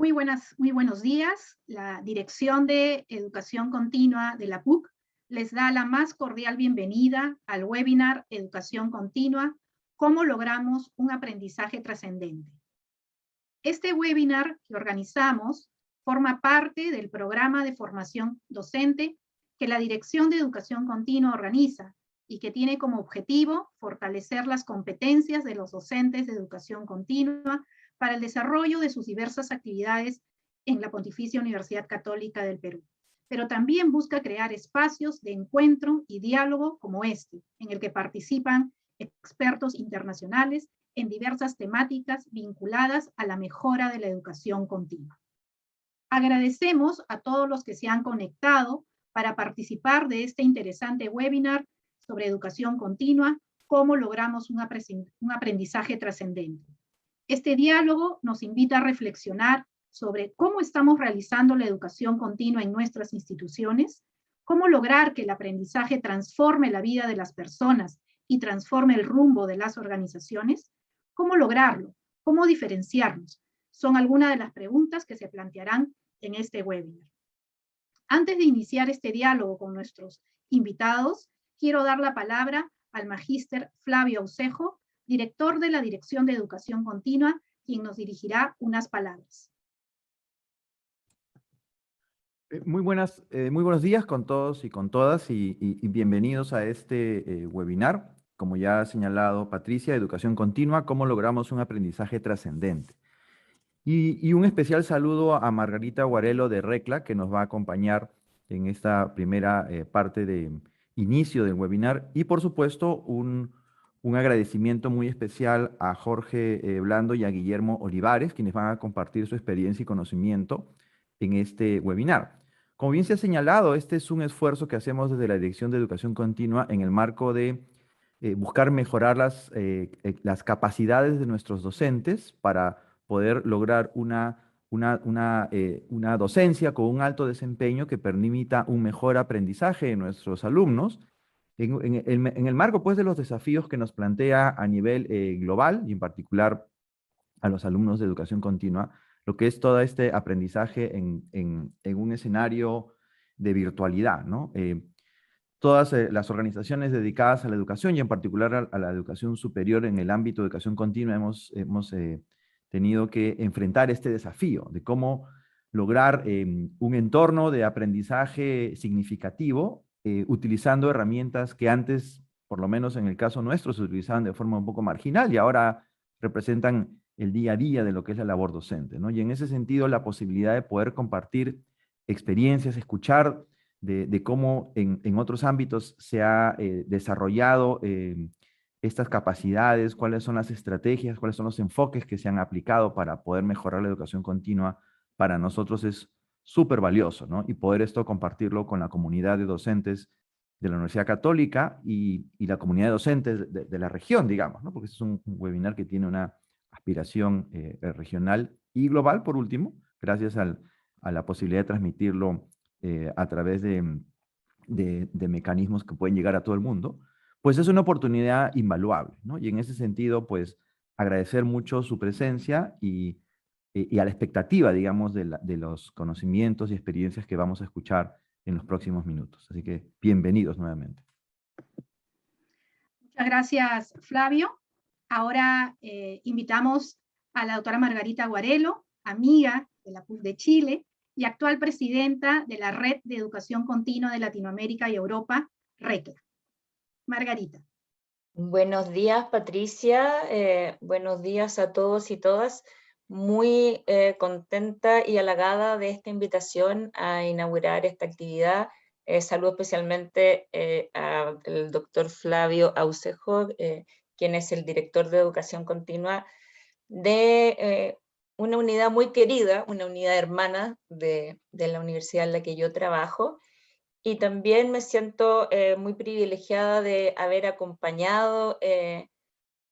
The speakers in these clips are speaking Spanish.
Muy buenos días. La Dirección de Educación Continua de la PUC les da la más cordial bienvenida al webinar Educación Continua, ¿Cómo logramos un aprendizaje trascendente? Este webinar que organizamos forma parte del programa de formación docente que la Dirección de Educación Continua organiza y que tiene como objetivo fortalecer las competencias de los docentes de educación continua para el desarrollo de sus diversas actividades en la Pontificia Universidad Católica del Perú. Pero también busca crear espacios de encuentro y diálogo como este, en el que participan expertos internacionales en diversas temáticas vinculadas a la mejora de la educación continua. Agradecemos a todos los que se han conectado para participar de este interesante webinar sobre educación continua, cómo logramos un aprendizaje trascendente. Este diálogo nos invita a reflexionar sobre cómo estamos realizando la educación continua en nuestras instituciones, cómo lograr que el aprendizaje transforme la vida de las personas y transforme el rumbo de las organizaciones, cómo lograrlo, cómo diferenciarnos. Son algunas de las preguntas que se plantearán en este webinar. Antes de iniciar este diálogo con nuestros invitados, quiero dar la palabra al magíster Flavio Aucejo, director de la Dirección de Educación Continua, quien nos dirigirá unas palabras. Muy buenos días con todos y con todas y bienvenidos a este webinar. Como ya ha señalado Patricia, Educación Continua, cómo logramos un aprendizaje trascendente. Y un especial saludo a Margarita Guarelo de RECLA, que nos va a acompañar en esta primera parte de inicio del webinar. Y por supuesto, un agradecimiento muy especial a Jorge Blando y a Guillermo Olivares, quienes van a compartir su experiencia y conocimiento en este webinar. Como bien se ha señalado, este es un esfuerzo que hacemos desde la Dirección de Educación Continua en el marco de buscar mejorar las capacidades de nuestros docentes para poder lograr una docencia con un alto desempeño que permita un mejor aprendizaje de nuestros alumnos en el marco pues, de los desafíos que nos plantea a nivel global y en particular a los alumnos de educación continua, lo que es todo este aprendizaje en un escenario de virtualidad, ¿no? Todas las organizaciones dedicadas a la educación y en particular a la educación superior en el ámbito de educación continua hemos tenido que enfrentar este desafío de cómo lograr un entorno de aprendizaje significativo utilizando herramientas que antes, por lo menos en el caso nuestro, se utilizaban de forma un poco marginal y ahora representan el día a día de lo que es la labor docente, ¿no? Y en ese sentido, la posibilidad de poder compartir experiencias, escuchar de cómo en otros ámbitos se ha desarrollado estas capacidades, cuáles son las estrategias, cuáles son los enfoques que se han aplicado para poder mejorar la educación continua, para nosotros es súper valioso, ¿no? Y poder esto compartirlo con la comunidad de docentes de la Universidad Católica y la comunidad de docentes de la región, digamos, ¿no? Porque este es un webinar que tiene una aspiración regional y global, por último, gracias a la posibilidad de transmitirlo a través de mecanismos que pueden llegar a todo el mundo, pues es una oportunidad invaluable, ¿no? Y en ese sentido, pues agradecer mucho su presencia y a la expectativa, digamos, de los conocimientos y experiencias que vamos a escuchar en los próximos minutos. Así que bienvenidos nuevamente. Muchas gracias, Flavio. Ahora invitamos a la doctora Margarita Guarelo, amiga de la PUC de Chile y actual presidenta de la Red de Educación Continua de Latinoamérica y Europa, RECLA. Margarita. Buenos días, Patricia. Buenos días a todos y todas. Muy contenta y halagada de esta invitación a inaugurar esta actividad. Saludo especialmente al doctor Flavio Aucejo, quien es el director de Educación Continua de una unidad muy querida, una unidad hermana de la universidad en la que yo trabajo. Y también me siento muy privilegiada de haber acompañado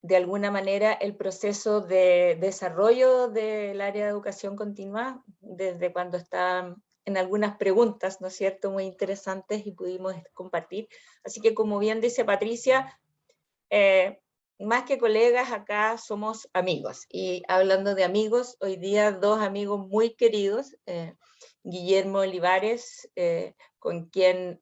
de alguna manera el proceso de desarrollo del área de educación continua, desde cuando está en algunas preguntas, ¿no es cierto?, muy interesantes y pudimos compartir. Así que como bien dice Patricia, más que colegas, acá somos amigos. Y hablando de amigos, hoy día dos amigos muy queridos, Guillermo Olivares, con quien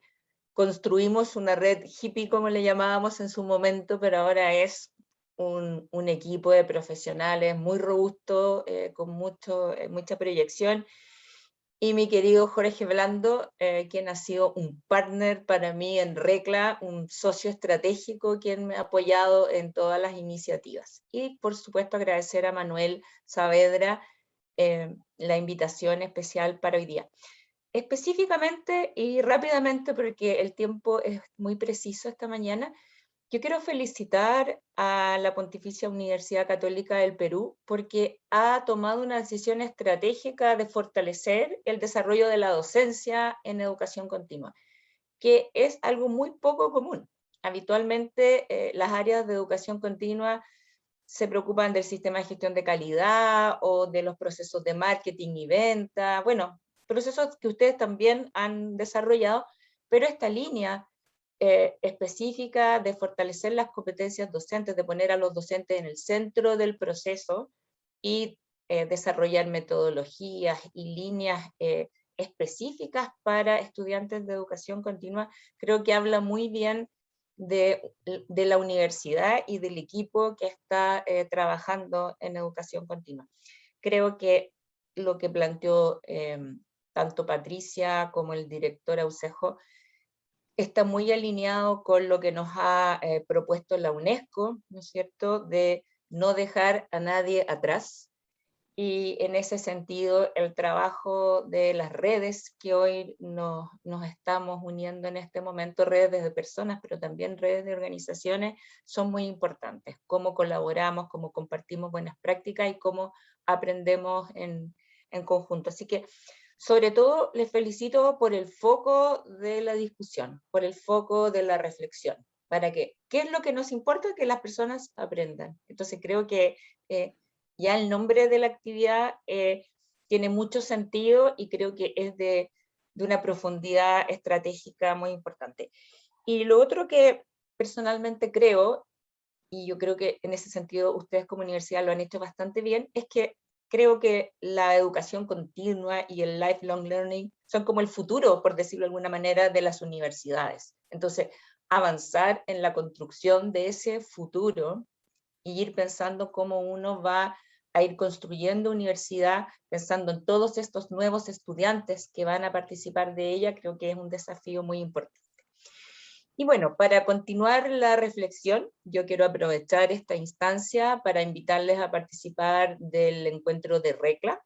construimos una red hippie, como le llamábamos en su momento, pero ahora es un equipo de profesionales muy robusto, con mucha proyección. Y mi querido Jorge Blando, quien ha sido un partner para mí en Recla, un socio estratégico, quien me ha apoyado en todas las iniciativas. Y por supuesto agradecer a Manuel Saavedra la invitación especial para hoy día. Específicamente y rápidamente, porque el tiempo es muy preciso esta mañana, yo quiero felicitar a la Pontificia Universidad Católica del Perú porque ha tomado una decisión estratégica de fortalecer el desarrollo de la docencia en educación continua, que es algo muy poco común. Habitualmente las áreas de educación continua se preocupan del sistema de gestión de calidad o de los procesos de marketing y venta, bueno, procesos que ustedes también han desarrollado, pero esta línea específica de fortalecer las competencias docentes, de poner a los docentes en el centro del proceso y desarrollar metodologías y líneas específicas para estudiantes de educación continua, creo que habla muy bien de la universidad y del equipo que está trabajando en educación continua. Creo que lo que planteó tanto Patricia como el director Aucejo está muy alineado con lo que nos ha propuesto la UNESCO, ¿no es cierto?, de no dejar a nadie atrás. Y en ese sentido, el trabajo de las redes que hoy nos estamos uniendo en este momento, redes de personas, pero también redes de organizaciones, son muy importantes. Cómo colaboramos, cómo compartimos buenas prácticas y cómo aprendemos en conjunto. Así que, sobre todo, les felicito por el foco de la discusión, por el foco de la reflexión. ¿Para qué? ¿Qué es lo que nos importa? Que las personas aprendan. Entonces creo que ya el nombre de la actividad tiene mucho sentido y creo que es de una profundidad estratégica muy importante. Y lo otro que personalmente creo, y yo creo que en ese sentido ustedes como universidad lo han hecho bastante bien, es que creo que la educación continua y el lifelong learning son como el futuro, por decirlo de alguna manera, de las universidades. Entonces, avanzar en la construcción de ese futuro y ir pensando cómo uno va a ir construyendo universidad, pensando en todos estos nuevos estudiantes que van a participar de ella, creo que es un desafío muy importante. Y bueno, para continuar la reflexión, yo quiero aprovechar esta instancia para invitarles a participar del encuentro de Recla.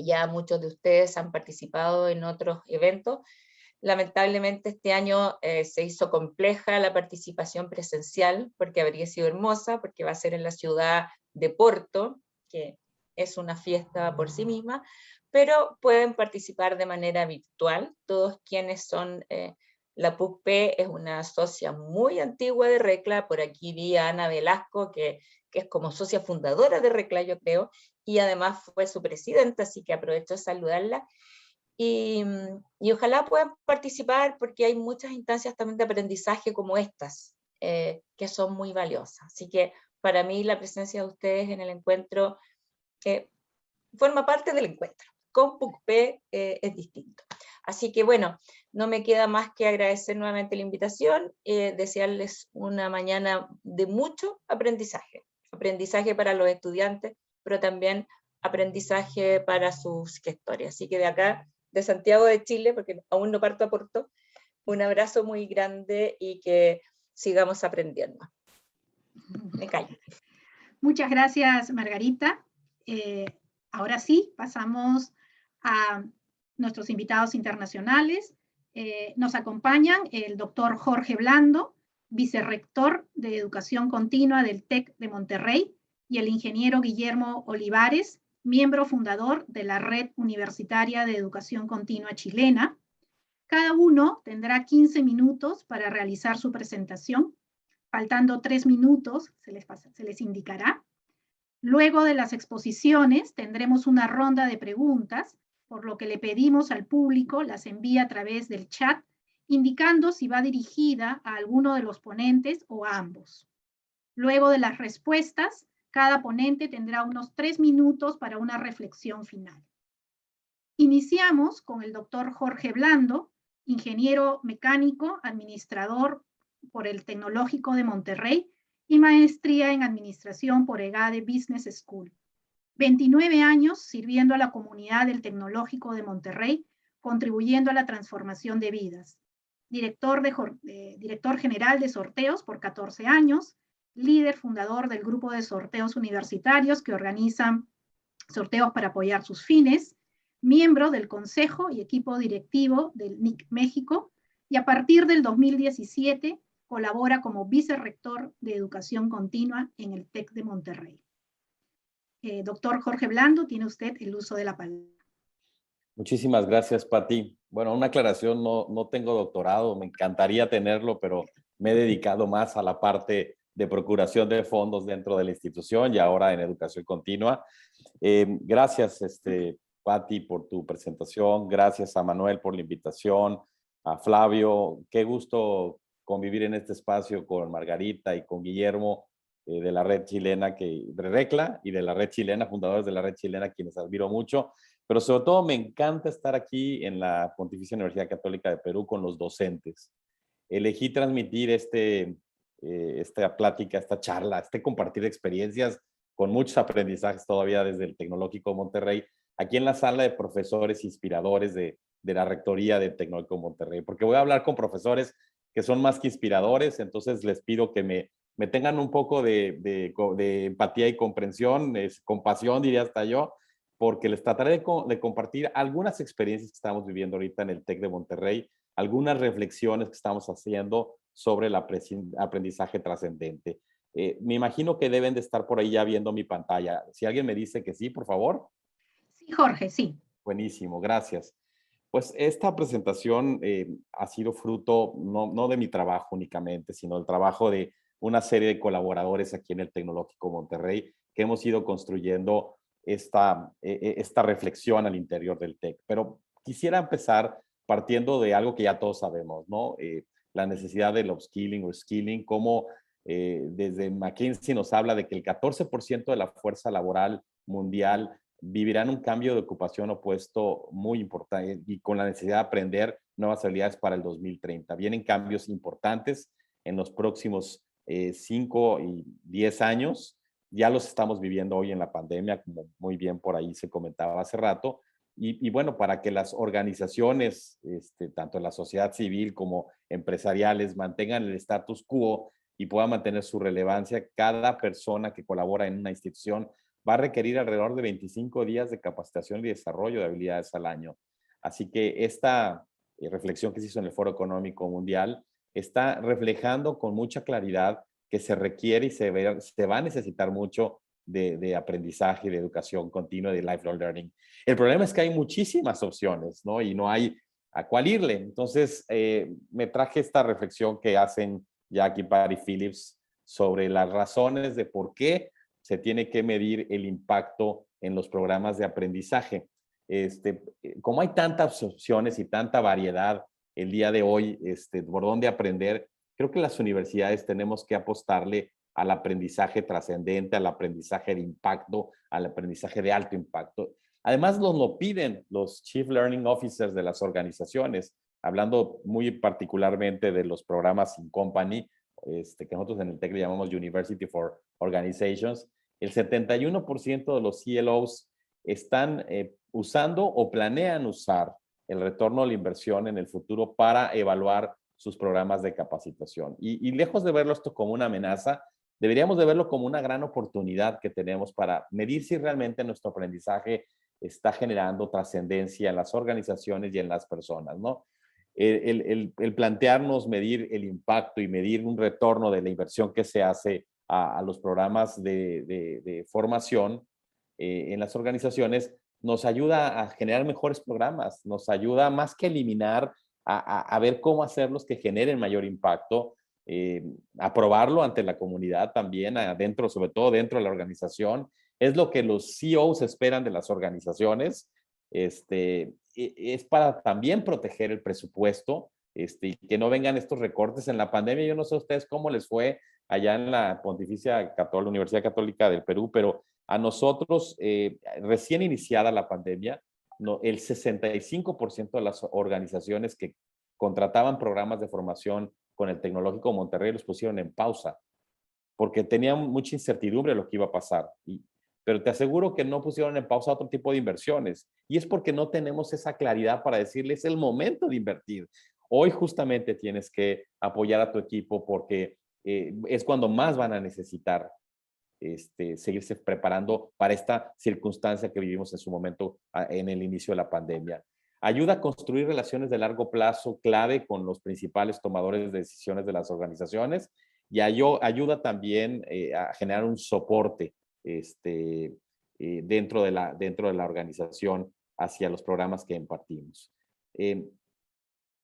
Ya muchos de ustedes han participado en otros eventos. Lamentablemente este año se hizo compleja la participación presencial, porque habría sido hermosa, porque va a ser en la ciudad de Porto, que es una fiesta por sí misma, pero pueden participar de manera virtual. Todos quienes son, la PUC-P es una socia muy antigua de Recla, por aquí vi a Ana Velasco, que es como socia fundadora de Recla, yo creo, y además fue su presidenta, así que aprovecho de saludarla. Y ojalá puedan participar porque hay muchas instancias también de aprendizaje como estas, que son muy valiosas. Así que para mí la presencia de ustedes en el encuentro forma parte del encuentro. Con PUC-P es distinto. Así que bueno, no me queda más que agradecer nuevamente la invitación, desearles una mañana de mucho aprendizaje. Aprendizaje para los estudiantes, pero también aprendizaje para sus gestores. Así que de acá, de Santiago de Chile, porque aún no parto a Porto, un abrazo muy grande y que sigamos aprendiendo. Me callo. Muchas gracias, Margarita. Ahora sí, pasamos a nuestros invitados internacionales. Nos acompañan el doctor Jorge Blando, vicerrector de Educación Continua del TEC de Monterrey, y el ingeniero Guillermo Olivares, miembro fundador de la Red Universitaria de Educación Continua Chilena. Cada uno tendrá 15 minutos para realizar su presentación. Faltando 3 minutos, se les indicará. Luego de las exposiciones tendremos una ronda de preguntas, por lo que le pedimos al público las envíe a través del chat, indicando si va dirigida a alguno de los ponentes o a ambos. Luego de las respuestas, cada ponente tendrá unos 3 minutos para una reflexión final. Iniciamos con el doctor Jorge Blando, ingeniero mecánico, administrador por el Tecnológico de Monterrey y maestría en administración por EGADE Business School. 29 años sirviendo a la comunidad del Tecnológico de Monterrey, contribuyendo a la transformación de vidas. Director general de sorteos por 14 años, líder fundador del grupo de sorteos universitarios que organizan sorteos para apoyar sus fines, miembro del consejo y equipo directivo del NIC México, y a partir del 2017 colabora como vicerrector de educación continua en el TEC de Monterrey. Doctor Jorge Blando, tiene usted el uso de la palabra. Muchísimas gracias, Pati. Bueno, una aclaración, no tengo doctorado, me encantaría tenerlo, pero me he dedicado más a la parte de procuración de fondos dentro de la institución y ahora en educación continua. Gracias, Pati, por tu presentación. Gracias a Manuel por la invitación, a Flavio. Qué gusto convivir en este espacio con Margarita y con Guillermo de la Red Chilena, de RECLA y de la Red Chilena, fundadores de la Red Chilena, quienes admiro mucho. Pero sobre todo me encanta estar aquí en la Pontificia Universidad Católica de Perú con los docentes. Elegí transmitir esta plática, esta charla, compartir experiencias con muchos aprendizajes todavía desde el Tecnológico de Monterrey, aquí en la sala de profesores inspiradores de la Rectoría del Tecnológico de Monterrey, porque voy a hablar con profesores que son más que inspiradores, entonces les pido que me tengan un poco de empatía y comprensión, compasión diría hasta yo, porque les trataré de compartir algunas experiencias que estamos viviendo ahorita en el TEC de Monterrey, algunas reflexiones que estamos haciendo sobre el aprendizaje trascendente. Me imagino que deben de estar por ahí ya viendo mi pantalla. Si alguien me dice que sí, por favor. Sí, Jorge, sí. Buenísimo, gracias. Pues esta presentación ha sido fruto no de mi trabajo únicamente, sino del trabajo de una serie de colaboradores aquí en el Tecnológico Monterrey que hemos ido construyendo esta reflexión al interior del TEC. Pero quisiera empezar partiendo de algo que ya todos sabemos, ¿no? La necesidad del upskilling o skilling, como desde McKinsey nos habla de que el 14% de la fuerza laboral mundial vivirán un cambio de ocupación o puesto muy importante y con la necesidad de aprender nuevas habilidades para el 2030. Vienen cambios importantes en los próximos 5 y 10 años. Ya los estamos viviendo hoy en la pandemia, como muy bien por ahí se comentaba hace rato. Y bueno, para que las organizaciones, tanto la sociedad civil como empresariales, mantengan el status quo y puedan mantener su relevancia, cada persona que colabora en una institución va a requerir alrededor de 25 días de capacitación y desarrollo de habilidades al año. Así que esta reflexión que se hizo en el Foro Económico Mundial está reflejando con mucha claridad que se requiere y se va a necesitar mucho de aprendizaje, de educación continua, de lifelong learning. El problema es que hay muchísimas opciones, ¿no? Y no hay a cuál irle. Entonces, me traje esta reflexión que hacen Jackie, Patty Phillips sobre las razones de por qué se tiene que medir el impacto en los programas de aprendizaje. Como hay tantas opciones y tanta variedad el día de hoy, por dónde aprender, creo que las universidades tenemos que apostarle al aprendizaje trascendente, al aprendizaje de impacto, al aprendizaje de alto impacto. Además, nos lo piden los Chief Learning Officers de las organizaciones, hablando muy particularmente de los programas in company, que nosotros en el TEC le llamamos University for Organizations. El 71% de los CLOs están usando o planean usar el retorno a la inversión en el futuro para evaluar sus programas de capacitación. Y lejos de verlo esto como una amenaza, deberíamos de verlo como una gran oportunidad que tenemos para medir si realmente nuestro aprendizaje está generando trascendencia en las organizaciones y en las personas, ¿no? El plantearnos medir el impacto y medir un retorno de la inversión que se hace a los programas de formación en las organizaciones nos ayuda a generar mejores programas, nos ayuda más que eliminar a ver cómo hacerlos que generen mayor impacto, a probarlo ante la comunidad también, adentro, sobre todo dentro de la organización. Es lo que los CEOs esperan de las organizaciones. Es para también proteger el presupuesto y que no vengan estos recortes. En la pandemia, yo no sé a ustedes cómo les fue, allá en la Pontificia Católica, Universidad Católica del Perú, pero a nosotros, recién iniciada la pandemia, no, el 65% de las organizaciones que contrataban programas de formación con el Tecnológico Monterrey los pusieron en pausa, porque tenían mucha incertidumbre de lo que iba a pasar. Pero te aseguro que no pusieron en pausa otro tipo de inversiones. Y es porque no tenemos esa claridad para decirles el momento de invertir. Hoy justamente tienes que apoyar a tu equipo porque es cuando más van a necesitar seguirse preparando para esta circunstancia que vivimos en su momento en el inicio de la pandemia. Ayuda a construir relaciones de largo plazo clave con los principales tomadores de decisiones de las organizaciones y ayuda también a generar un soporte dentro de la organización hacia los programas que impartimos.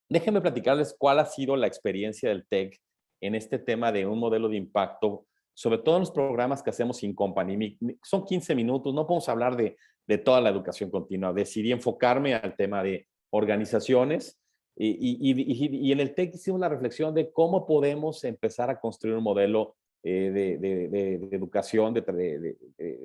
Déjenme platicarles cuál ha sido la experiencia del TEC en este tema de un modelo de impacto, sobre todo en los programas que hacemos sin compañía. Son 15 minutos, no podemos hablar de toda la educación continua. Decidí enfocarme al tema de organizaciones y en el TEC hicimos la reflexión de cómo podemos empezar a construir un modelo de educación, de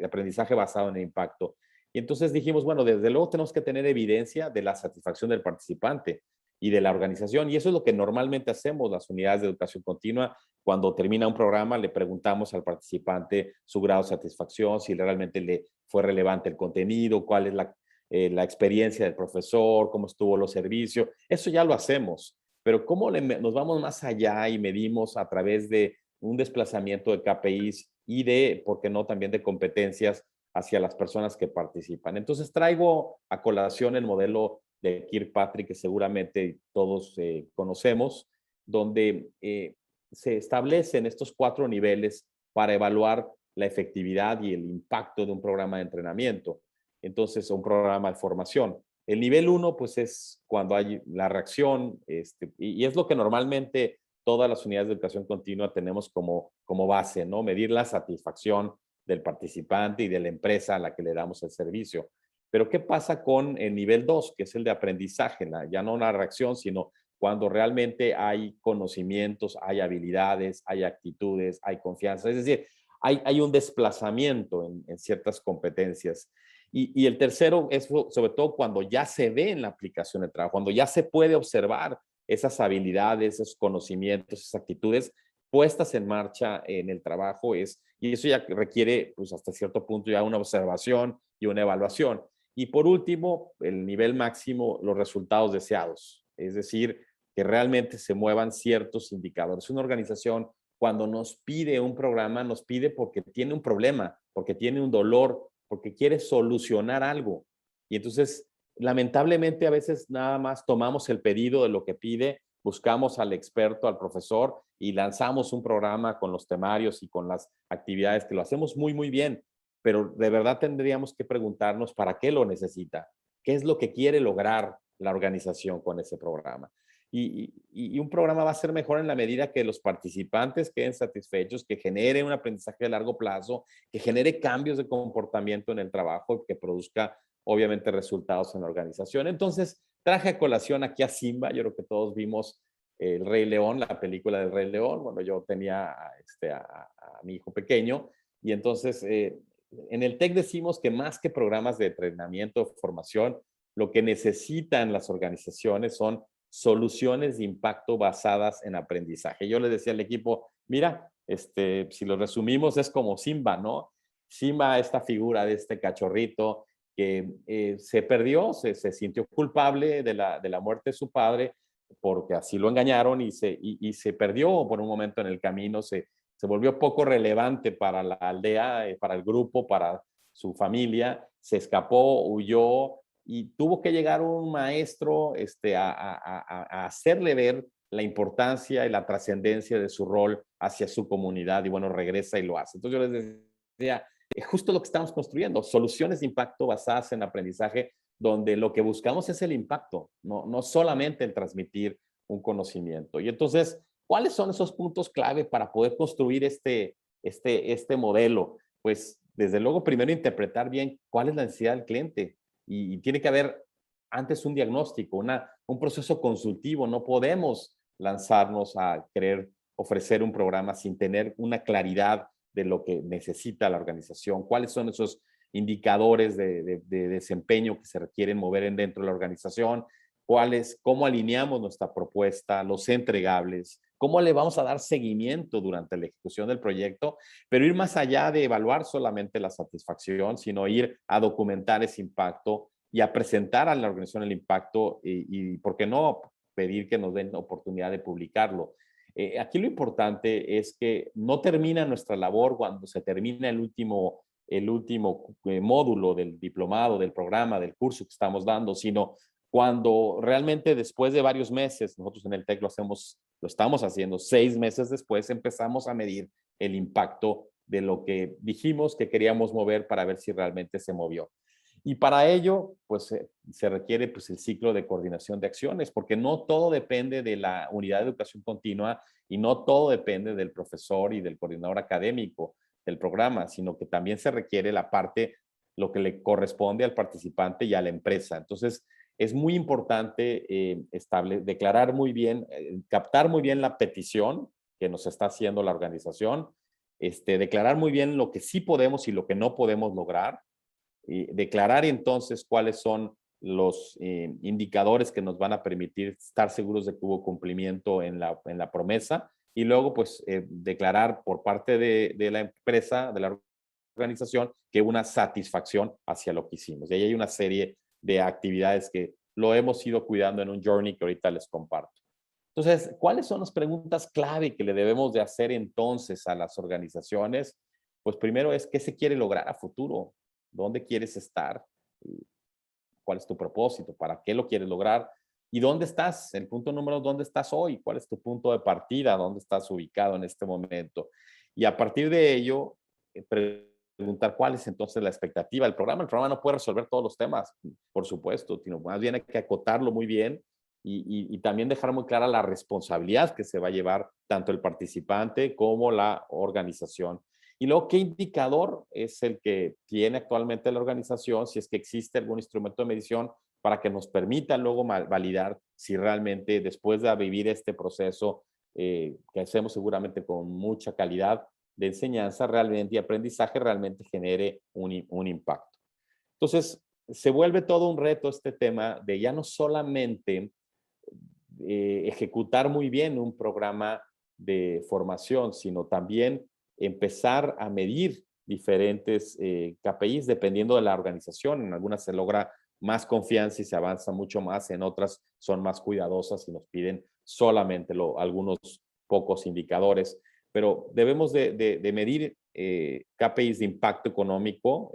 aprendizaje basado en el impacto. Y entonces dijimos, bueno, desde luego tenemos que tener evidencia de la satisfacción del participante y de la organización. Y eso es lo que normalmente hacemos las unidades de educación continua. Cuando termina un programa, le preguntamos al participante su grado de satisfacción, si realmente le fue relevante el contenido, cuál es la experiencia del profesor, cómo estuvo los servicios. Eso ya lo hacemos. Pero cómo nos vamos más allá y medimos a través de un desplazamiento de KPIs y de, ¿por qué no?, también de competencias hacia las personas que participan. Entonces traigo a colación el modelo de Kirkpatrick, que seguramente todos conocemos, donde se establecen estos 4 niveles para evaluar la efectividad y el impacto de un programa de entrenamiento. Entonces, un programa de formación. El nivel 1, pues, es cuando hay la reacción, y es lo que normalmente todas las unidades de educación continua tenemos como base, ¿no? Medir la satisfacción del participante y de la empresa a la que le damos el servicio. Pero ¿qué pasa con el nivel 2, que es el de aprendizaje? Ya no una reacción, sino cuando realmente hay conocimientos, hay habilidades, hay actitudes, hay confianza. Es decir, hay un desplazamiento en ciertas competencias. Y el tercero es sobre todo cuando ya se ve en la aplicación del trabajo, cuando ya se puede observar esas habilidades, esos conocimientos, esas actitudes puestas en marcha en el trabajo, y eso ya requiere, pues hasta cierto punto, ya una observación y una evaluación. Y por último, el nivel máximo, los resultados deseados, es decir, que realmente se muevan ciertos indicadores. Una organización, cuando nos pide un programa, nos pide porque tiene un problema, porque tiene un dolor, porque quiere solucionar algo. Y entonces, lamentablemente, a veces nada más tomamos el pedido de lo que pide, buscamos al experto, al profesor, y lanzamos un programa con los temarios y con las actividades, que lo hacemos muy, muy bien, pero de verdad tendríamos que preguntarnos para qué lo necesita, qué es lo que quiere lograr la organización con ese programa. Y un programa va a ser mejor en la medida que los participantes queden satisfechos, que genere un aprendizaje de largo plazo, que genere cambios de comportamiento en el trabajo, que produzca obviamente resultados en la organización. Entonces, traje a colación aquí a Simba. Yo creo que todos vimos El Rey León, la película del Rey León. Bueno, yo tenía a mi hijo pequeño y entonces en el TEC decimos que más que programas de entrenamiento, formación, lo que necesitan las organizaciones son soluciones de impacto basadas en aprendizaje. Yo les decía al equipo, mira, si lo resumimos es como Simba, ¿no? Simba, esta figura de este cachorrito que se perdió, se sintió culpable de la muerte de su padre porque así lo engañaron y se perdió por un momento en el camino, se volvió poco relevante para la aldea, para el grupo, para su familia, se escapó, huyó y tuvo que llegar un maestro a hacerle ver la importancia y la trascendencia de su rol hacia su comunidad y bueno, regresa y lo hace. Entonces yo les decía, es justo lo que estamos construyendo, soluciones de impacto basadas en aprendizaje, donde lo que buscamos es el impacto, no solamente el transmitir un conocimiento. Y entonces, ¿cuáles son esos puntos clave para poder construir este modelo? Pues, desde luego, primero interpretar bien cuál es la necesidad del cliente. Y tiene que haber antes un diagnóstico, un proceso consultivo. No podemos lanzarnos a querer ofrecer un programa sin tener una claridad de lo que necesita la organización, cuáles son esos indicadores de desempeño que se requieren mover dentro de la organización, cómo alineamos nuestra propuesta, los entregables, cómo le vamos a dar seguimiento durante la ejecución del proyecto, pero ir más allá de evaluar solamente la satisfacción, sino ir a documentar ese impacto y a presentar a la organización el impacto y ¿por qué no pedir que nos den oportunidad de publicarlo? Aquí lo importante es que no termina nuestra labor cuando se termina el último módulo del diplomado, del programa, del curso que estamos dando, sino cuando realmente después de varios meses, nosotros en el TEC lo estamos haciendo, 6 meses después empezamos a medir el impacto de lo que dijimos que queríamos mover para ver si realmente se movió. Y para ello, pues se requiere pues, el ciclo de coordinación de acciones, porque no todo depende de la unidad de educación continua y no todo depende del profesor y del coordinador académico del programa, sino que también se requiere la parte, lo que le corresponde al participante y a la empresa. Entonces, es muy importante declarar muy bien, captar muy bien la petición que nos está haciendo la organización, declarar muy bien lo que sí podemos y lo que no podemos lograr, declarar entonces cuáles son los indicadores que nos van a permitir estar seguros de que hubo cumplimiento en la promesa y luego pues declarar por parte de la empresa, de la organización, que una satisfacción hacia lo que hicimos. Y ahí hay una serie de actividades que lo hemos ido cuidando en un journey que ahorita les comparto. Entonces, ¿cuáles son las preguntas clave que le debemos de hacer entonces a las organizaciones? Pues primero es, ¿qué se quiere lograr a futuro? ¿Dónde quieres estar? ¿Cuál es tu propósito? ¿Para qué lo quieres lograr? ¿Y dónde estás? El punto número, ¿dónde estás hoy? ¿Cuál es tu punto de partida? ¿Dónde estás ubicado en este momento? Y a partir de ello, preguntar cuál es entonces la expectativa del programa. El programa no puede resolver todos los temas, por supuesto, sino más bien hay que acotarlo muy bien y también dejar muy clara la responsabilidad que se va a llevar tanto el participante como la organización. Y luego, ¿qué indicador es el que tiene actualmente la organización, si es que existe algún instrumento de medición para que nos permita luego validar si realmente después de vivir este proceso que hacemos seguramente con mucha calidad de enseñanza realmente y aprendizaje realmente genere un impacto? Entonces, se vuelve todo un reto este tema de ya no solamente ejecutar muy bien un programa de formación, sino también empezar a medir diferentes KPIs dependiendo de la organización. En algunas se logra más confianza y se avanza mucho más, en otras son más cuidadosas y nos piden solamente algunos pocos indicadores. Pero debemos de medir KPIs de impacto económico,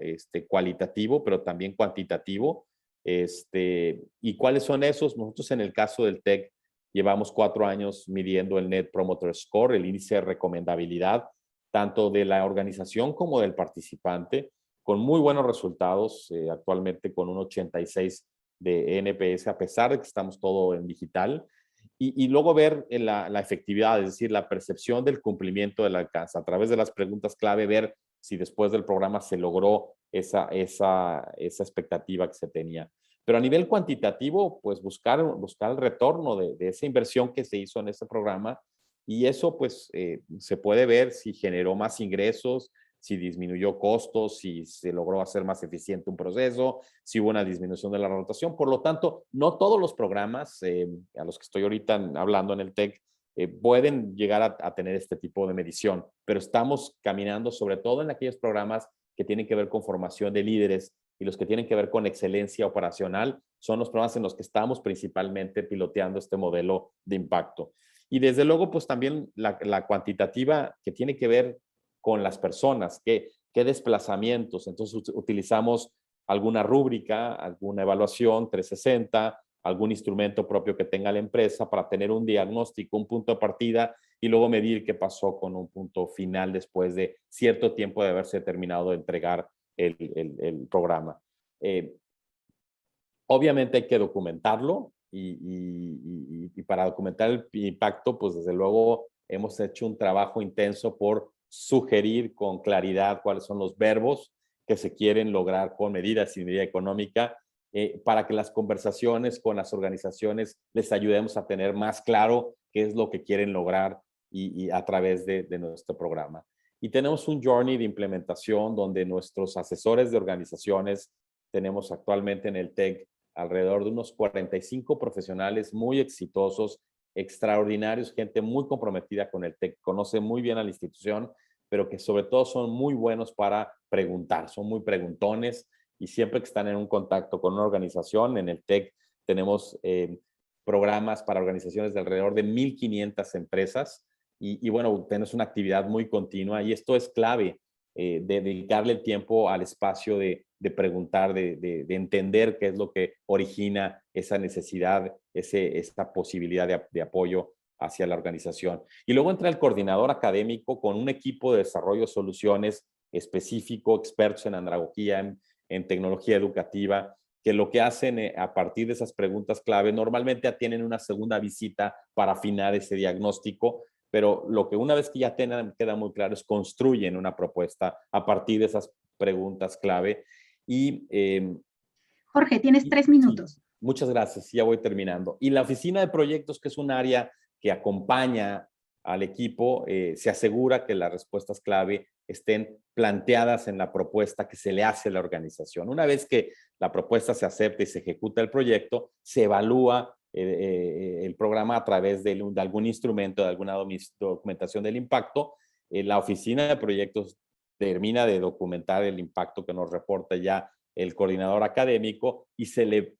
cualitativo, pero también cuantitativo. ¿Y cuáles son esos? Nosotros en el caso del TEC llevamos 4 años midiendo el Net Promoter Score, el índice de recomendabilidad, tanto de la organización como del participante, con muy buenos resultados, actualmente con un 86 de NPS, a pesar de que estamos todo en digital. Y luego ver la efectividad, es decir, la percepción del cumplimiento del alcance. A través de las preguntas clave, ver si después del programa se logró esa expectativa que se tenía. Pero a nivel cuantitativo, pues buscar el retorno de esa inversión que se hizo en ese programa. Y eso, pues, se puede ver si generó más ingresos, si disminuyó costos, si se logró hacer más eficiente un proceso, si hubo una disminución de la rotación. Por lo tanto, no todos los programas a los que estoy ahorita hablando en el TEC pueden llegar a tener este tipo de medición, pero estamos caminando sobre todo en aquellos programas que tienen que ver con formación de líderes y los que tienen que ver con excelencia operacional son los programas en los que estamos principalmente piloteando este modelo de impacto. Y desde luego, pues también la cuantitativa que tiene que ver con las personas, qué desplazamientos. Entonces utilizamos alguna rúbrica, alguna evaluación 360, algún instrumento propio que tenga la empresa para tener un diagnóstico, un punto de partida y luego medir qué pasó con un punto final después de cierto tiempo de haberse terminado de entregar el programa. Obviamente hay que documentarlo y para documentar el impacto, pues desde luego hemos hecho un trabajo intenso por sugerir con claridad cuáles son los verbos que se quieren lograr con medidas y medida económica para que las conversaciones con las organizaciones les ayudemos a tener más claro qué es lo que quieren lograr y a través de nuestro programa. Y tenemos un journey de implementación donde nuestros asesores de organizaciones, tenemos actualmente en el TEC alrededor de unos 45 profesionales muy exitosos, extraordinarios, gente muy comprometida con el TEC, conoce muy bien a la institución, pero que sobre todo son muy buenos para preguntar, son muy preguntones, y siempre que están en un contacto con una organización, en el TEC tenemos programas para organizaciones de alrededor de 1,500 empresas, y bueno, tenemos una actividad muy continua, y esto es clave, de dedicarle el tiempo al espacio de preguntar, de entender qué es lo que origina esa necesidad, esa posibilidad de apoyo hacia la organización. Y luego entra el coordinador académico con un equipo de desarrollo de soluciones específico, expertos en andragogía, en tecnología educativa, que lo que hacen a partir de esas preguntas clave, normalmente tienen una segunda visita para afinar ese diagnóstico, pero lo que una vez que ya queda muy claro es construyen una propuesta a partir de esas preguntas clave. Y, Jorge, tienes 3 minutos. Sí, muchas gracias, ya voy terminando. Y la oficina de proyectos, que es un área que acompaña al equipo, se asegura que las respuestas clave estén planteadas en la propuesta que se le hace a la organización. Una vez que la propuesta se acepta y se ejecuta el proyecto, se evalúa el programa a través de algún instrumento, de alguna documentación del impacto. La oficina de proyectos termina de documentar el impacto que nos reporta ya el coordinador académico, y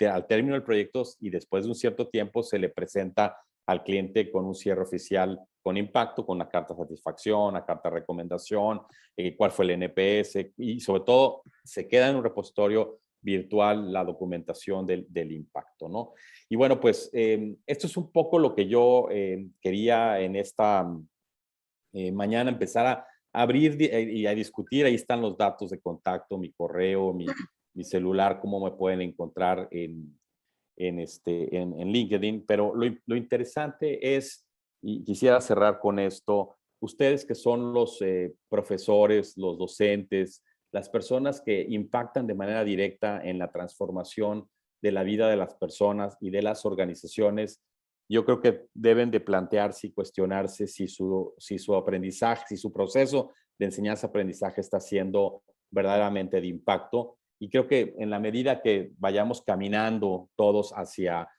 al término del proyecto y después de un cierto tiempo se le presenta al cliente con un cierre oficial con impacto, con una carta de satisfacción, una carta de recomendación, cuál fue el NPS, y sobre todo se queda en un repositorio virtual la documentación del impacto, ¿no? Y bueno, pues esto es un poco lo que yo quería en esta mañana empezar a abrir y a discutir. Ahí están los datos de contacto, mi correo, mi celular, cómo me pueden encontrar en LinkedIn. Pero lo interesante es, y quisiera cerrar con esto, ustedes que son los profesores, los docentes, las personas que impactan de manera directa en la transformación de la vida de las personas y de las organizaciones, yo creo que deben de plantearse y cuestionarse si su aprendizaje, si su proceso de enseñanza-aprendizaje está siendo verdaderamente de impacto. Y creo que en la medida que vayamos caminando todos hacia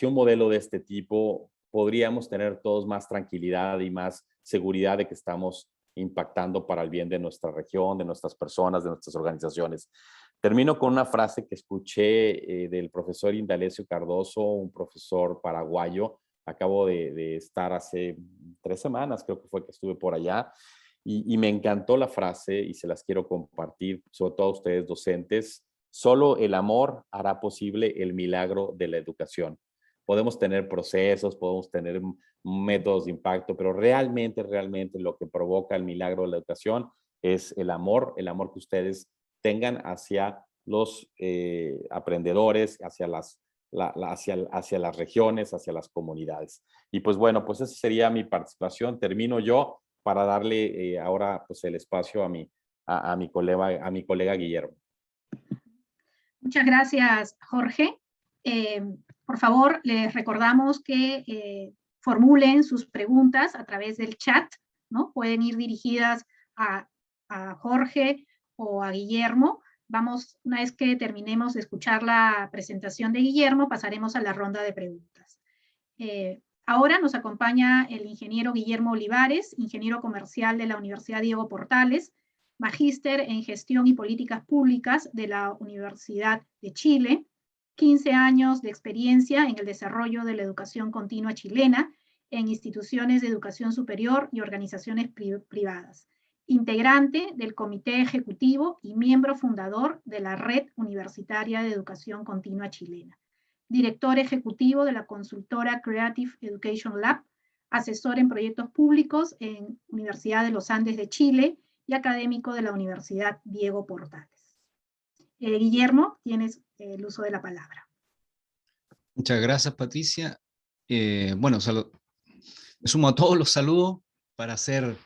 un modelo de este tipo, podríamos tener todos más tranquilidad y más seguridad de que estamos impactando para el bien de nuestra región, de nuestras personas, de nuestras organizaciones. Termino con una frase que escuché del profesor Indalecio Cardoso, un profesor paraguayo. Acabo de estar hace 3 semanas, creo que fue que estuve por allá, y me encantó la frase y se las quiero compartir, sobre todo a ustedes docentes. Solo el amor hará posible el milagro de la educación. Podemos tener procesos, podemos tener métodos de impacto, pero realmente lo que provoca el milagro de la educación es el amor que ustedes tengan hacia los aprendedores, hacia las regiones, hacia las comunidades. Y pues bueno, pues esa sería mi participación. Termino yo para darle ahora pues el espacio a mi colega Guillermo. Muchas gracias, Jorge. Por favor, les recordamos que formulen sus preguntas a través del chat, ¿no? Pueden ir dirigidas a Jorge o a Guillermo. Una vez que terminemos de escuchar la presentación de Guillermo, pasaremos a la ronda de preguntas. Ahora nos acompaña el ingeniero Guillermo Olivares, ingeniero comercial de la Universidad Diego Portales, magíster en Gestión y Políticas Públicas de la Universidad de Chile, 15 años de experiencia en el desarrollo de la educación continua chilena en instituciones de educación superior y organizaciones privadas, integrante del Comité Ejecutivo y miembro fundador de la Red Universitaria de Educación Continua Chilena, director ejecutivo de la consultora Creative Education Lab, asesor en proyectos públicos en Universidad de los Andes de Chile y académico de la Universidad Diego Portales. Guillermo, tienes el uso de la palabra. Muchas gracias, Patricia. Bueno, me sumo a todos los saludos para hacer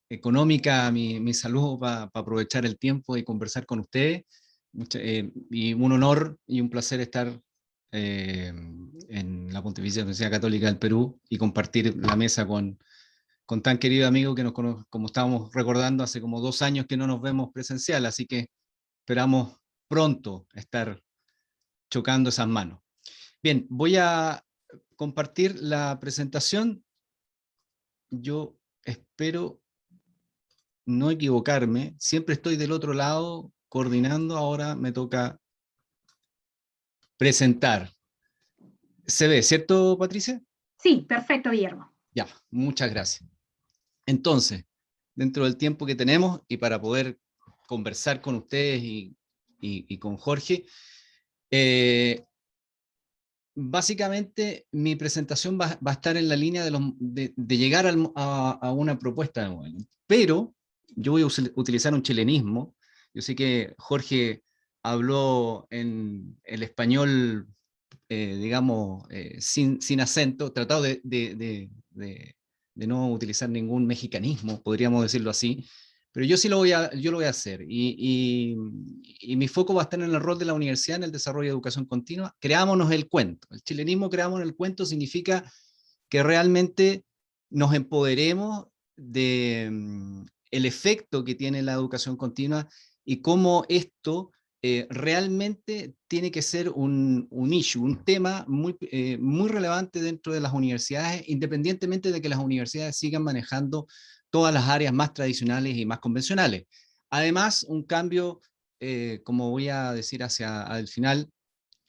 económica mi salud, para aprovechar el tiempo y conversar con ustedes. Y un honor y un placer estar en la Pontificia Universidad Católica del Perú y compartir la mesa con tan querido amigo que como estábamos recordando, hace como 2 años que no nos vemos presencial, así que esperamos pronto estar chocando esas manos. Bien, voy a compartir la presentación. Yo espero no equivocarme, siempre estoy del otro lado coordinando, ahora me toca presentar. ¿Se ve, cierto, Patricia? Sí, perfecto, Guillermo. Ya, muchas gracias. Entonces, dentro del tiempo que tenemos y para poder conversar con ustedes y con Jorge, básicamente mi presentación va a estar en la línea de llegar a una propuesta de modelo. Pero yo voy a utilizar un chilenismo. Yo sé que Jorge habló en el español, digamos, sin acento, tratado de no utilizar ningún mexicanismo, podríamos decirlo así, pero yo sí lo voy a hacer. Y mi foco va a estar en el rol de la universidad en el desarrollo de educación continua. Creámonos el cuento. El chilenismo, creámonos el cuento, significa que realmente nos empoderemos de el efecto que tiene la educación continua y cómo esto realmente tiene que ser un issue, un tema muy relevante dentro de las universidades, independientemente de que las universidades sigan manejando todas las áreas más tradicionales y más convencionales. Además, un cambio, como voy a decir hacia el final,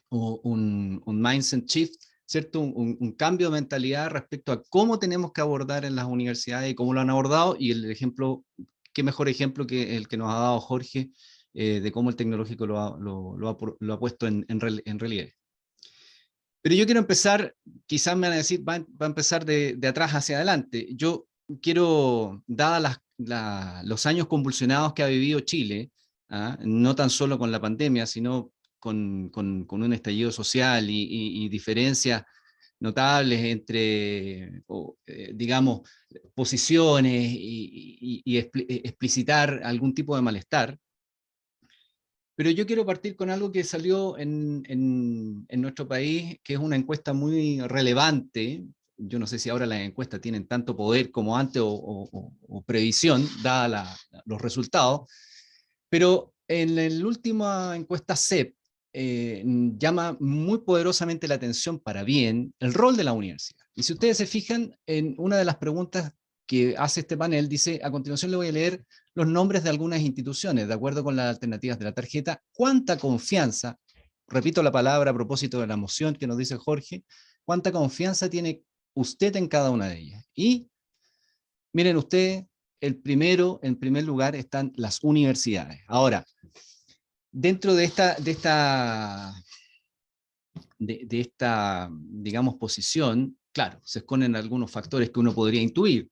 un mindset shift, ¿cierto? Un cambio de mentalidad respecto a cómo tenemos que abordar en las universidades y cómo lo han abordado, y el ejemplo, qué mejor ejemplo que el que nos ha dado Jorge, de cómo el tecnológico lo ha puesto en relieve. Pero yo quiero empezar, quizás me van a decir, va a empezar de atrás hacia adelante. Yo quiero, dadas los años convulsionados que ha vivido Chile, no tan solo con la pandemia, sino con un estallido social y diferencias notables entre, digamos, posiciones y explicitar algún tipo de malestar. Pero yo quiero partir con algo que salió en nuestro país, que es una encuesta muy relevante. Yo no sé si ahora las encuestas tienen tanto poder como antes o previsión, dada los resultados, pero en la última encuesta CEP llama muy poderosamente la atención para bien el rol de la universidad. Y si ustedes se fijan en una de las preguntas que hace este panel, dice, a continuación le voy a leer los nombres de algunas instituciones, de acuerdo con las alternativas de la tarjeta, ¿cuánta confianza, repito la palabra a propósito de la moción que nos dice Jorge, cuánta confianza tiene usted en cada una de ellas? Y miren ustedes, en primer lugar están las universidades. Ahora, dentro de esta, digamos, posición, claro, se esconden algunos factores que uno podría intuir.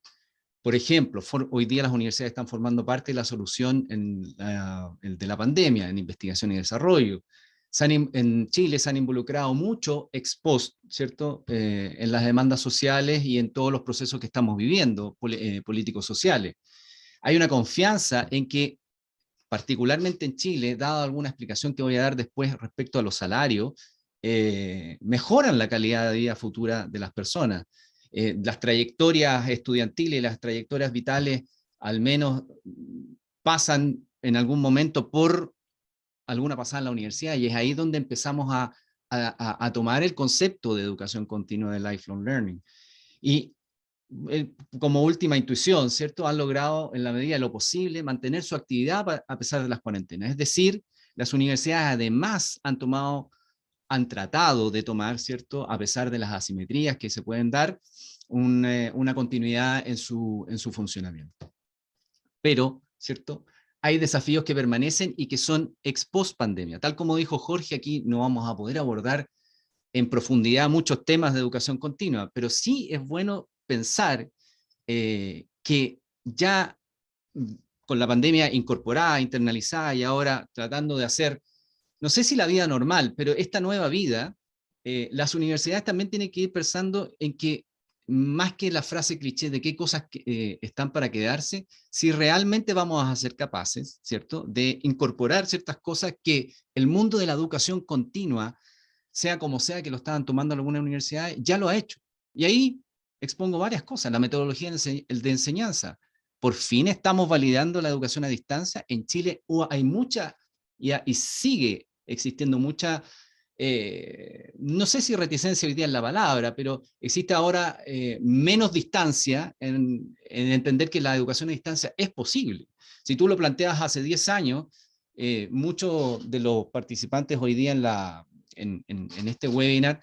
Por ejemplo, hoy día las universidades están formando parte de la solución de la pandemia, en investigación y desarrollo. En Chile se han involucrado mucho ex post, ¿cierto? En las demandas sociales y en todos los procesos que estamos viviendo, políticos sociales. Hay una confianza en que, particularmente en Chile, dada alguna explicación que voy a dar después respecto a los salarios, mejoran la calidad de vida futura de las personas. Las trayectorias estudiantiles y las trayectorias vitales al menos pasan en algún momento por alguna pasada en la universidad, y es ahí donde empezamos a tomar el concepto de educación continua de lifelong learning. Y como última intuición, ¿cierto? Han logrado en la medida de lo posible mantener su actividad a pesar de las cuarentenas. Es decir, las universidades además han tratado de tomar, ¿cierto? A pesar de las asimetrías que se pueden dar, una continuidad en su funcionamiento. Pero, ¿cierto? Hay desafíos que permanecen y que son ex post pandemia. Tal como dijo Jorge, aquí no vamos a poder abordar en profundidad muchos temas de educación continua, pero sí es bueno pensar que ya con la pandemia incorporada, internalizada y ahora tratando de hacer, no sé si la vida normal, pero esta nueva vida, las universidades también tienen que ir pensando en que más que la frase cliché de qué cosas están para quedarse, si realmente vamos a ser capaces, ¿cierto?, de incorporar ciertas cosas que el mundo de la educación continua sea como sea que lo estaban tomando algunas universidades, ya lo ha hecho. Y ahí expongo varias cosas. La metodología de enseñanza. Por fin estamos validando la educación a distancia. En Chile hay mucha, y sigue existiendo mucha, no sé si reticencia hoy día es la palabra, pero existe ahora menos distancia en entender que la educación a distancia es posible. Si tú lo planteas hace 10 años, muchos de los participantes hoy día en este webinar,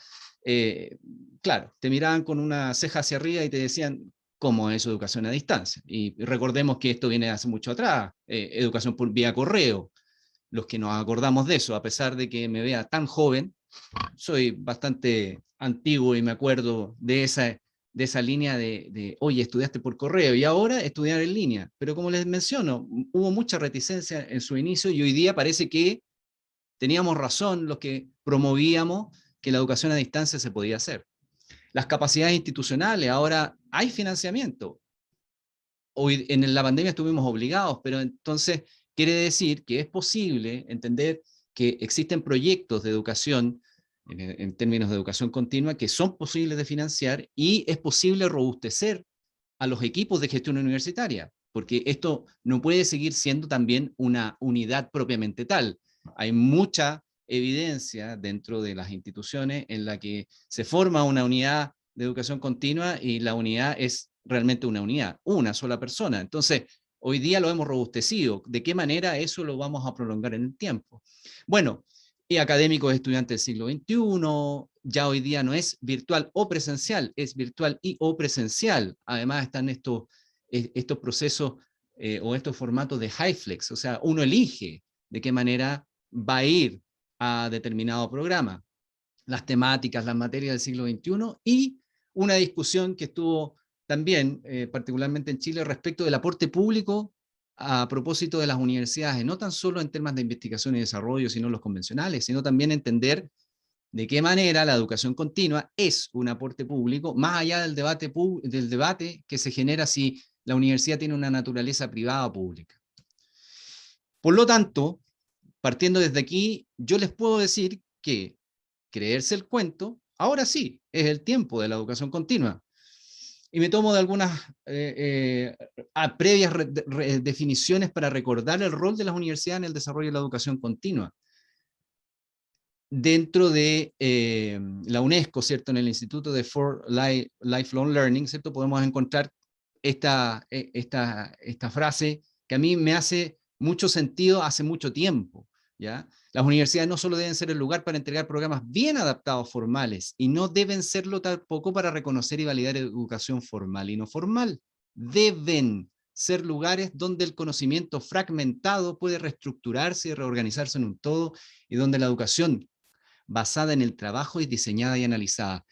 claro, te miraban con una ceja hacia arriba y te decían, ¿cómo es educación a distancia? Y recordemos que esto viene de hace mucho atrás, educación por vía correo. Los que nos acordamos de eso, a pesar de que me vea tan joven, soy bastante antiguo y me acuerdo de esa línea oye, estudiaste por correo y ahora estudiar en línea. Pero como les menciono, hubo mucha reticencia en su inicio y hoy día parece que teníamos razón los que promovíamos que la educación a distancia se podía hacer. Las capacidades institucionales, ahora hay financiamiento. Hoy en la pandemia estuvimos obligados, pero entonces quiere decir que es posible entender que existen proyectos de educación, en términos de educación continua, que son posibles de financiar y es posible robustecer a los equipos de gestión universitaria, porque esto no puede seguir siendo también una unidad propiamente tal. Hay mucha evidencia dentro de las instituciones en la que se forma una unidad de educación continua y la unidad es realmente una unidad, una sola persona. Entonces, hoy día lo hemos robustecido. ¿De qué manera eso lo vamos a prolongar en el tiempo? Bueno, y académicos estudiantes del siglo XXI, ya hoy día no es virtual o presencial, es virtual y o presencial. Además están estos procesos o estos formatos de HyFlex, o sea, uno elige de qué manera va a ir a determinado programa. Las temáticas, las materias del siglo XXI y una discusión que estuvo también, particularmente en Chile, respecto del aporte público a propósito de las universidades, no tan solo en temas de investigación y desarrollo, sino los convencionales, sino también entender de qué manera la educación continua es un aporte público, más allá del debate que se genera si la universidad tiene una naturaleza privada o pública. Por lo tanto, partiendo desde aquí, yo les puedo decir que creerse el cuento, ahora sí, es el tiempo de la educación continua. Y me tomo de algunas previas definiciones para recordar el rol de las universidades en el desarrollo de la educación continua. Dentro de la UNESCO, ¿cierto? En el Instituto de for Lifelong Learning, ¿cierto? Podemos encontrar esta frase que a mí me hace mucho sentido hace mucho tiempo, ¿ya? Las universidades no solo deben ser el lugar para entregar programas bien adaptados formales, y no deben serlo tampoco para reconocer y validar educación formal y no formal. Deben ser lugares donde el conocimiento fragmentado puede reestructurarse y reorganizarse en un todo, y donde la educación basada en el trabajo es diseñada y analizada.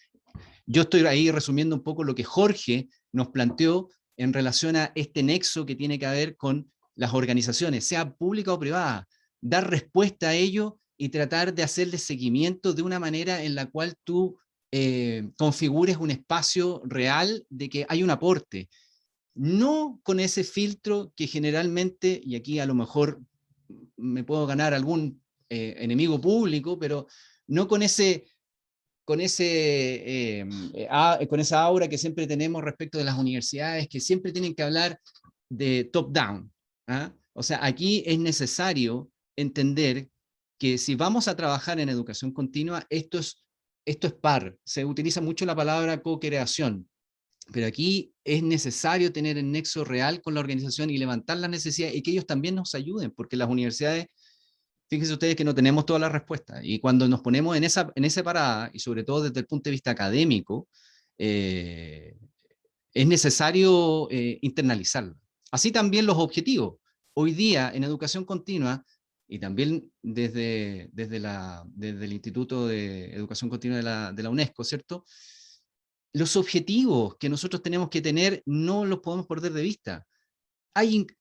Yo estoy ahí resumiendo un poco lo que Jorge nos planteó en relación a este nexo que tiene que ver con las organizaciones, sea pública o privada, dar respuesta a ello y tratar de hacerle seguimiento de una manera en la cual tú configures un espacio real de que hay un aporte. No con ese filtro que generalmente, y aquí a lo mejor me puedo ganar algún enemigo público, pero no con con esa aura que siempre tenemos respecto de las universidades, que siempre tienen que hablar de top-down. ¿Ah? O sea, aquí es necesario entender que si vamos a trabajar en educación continua, esto es par. Se utiliza mucho la palabra co-creación, pero aquí es necesario tener el nexo real con la organización y levantar las necesidades y que ellos también nos ayuden, porque las universidades, fíjense ustedes que no tenemos todas las respuestas, y cuando nos ponemos en esa parada, y sobre todo desde el punto de vista académico, es necesario internalizarlo. Así también los objetivos. Hoy día en educación continua, y también desde el Instituto de Educación Continua de la UNESCO, ¿cierto? Los objetivos que nosotros tenemos que tener no los podemos perder de vista.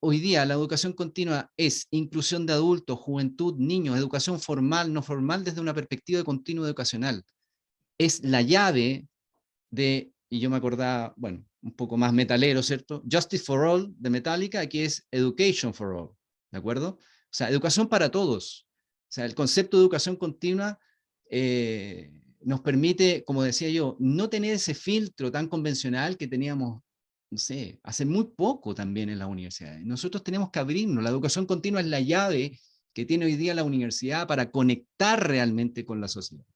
Hoy día la educación continua es inclusión de adultos, juventud, niños, educación formal, no formal desde una perspectiva de continuo educacional. Es la llave de, y yo me acordaba, bueno, un poco más metalero, ¿cierto? Justice for All de Metallica, que es Education for All, ¿de acuerdo? O sea, educación para todos. O sea, el concepto de educación continua nos permite, como decía yo, no tener ese filtro tan convencional que teníamos, no sé, hace muy poco también en las universidades. Nosotros tenemos que abrirnos. La educación continua es la llave que tiene hoy día la universidad para conectar realmente con la sociedad.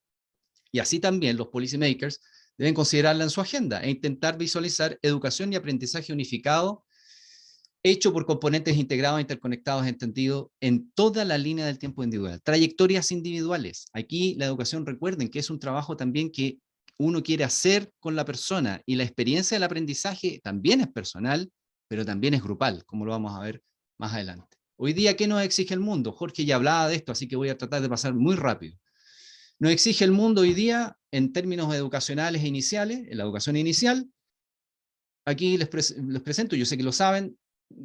Y así también los policymakers deben considerarla en su agenda e intentar visualizar educación y aprendizaje unificado, hecho por componentes integrados, interconectados, entendidos en toda la línea del tiempo individual. Trayectorias individuales. Aquí la educación, recuerden que es un trabajo también que uno quiere hacer con la persona, y la experiencia del aprendizaje también es personal, pero también es grupal, como lo vamos a ver más adelante. Hoy día, ¿qué nos exige el mundo? Jorge ya hablaba de esto, así que voy a tratar de pasar muy rápido. Nos exige el mundo hoy día, en términos educacionales e iniciales, en la educación inicial, aquí les presento, yo sé que lo saben,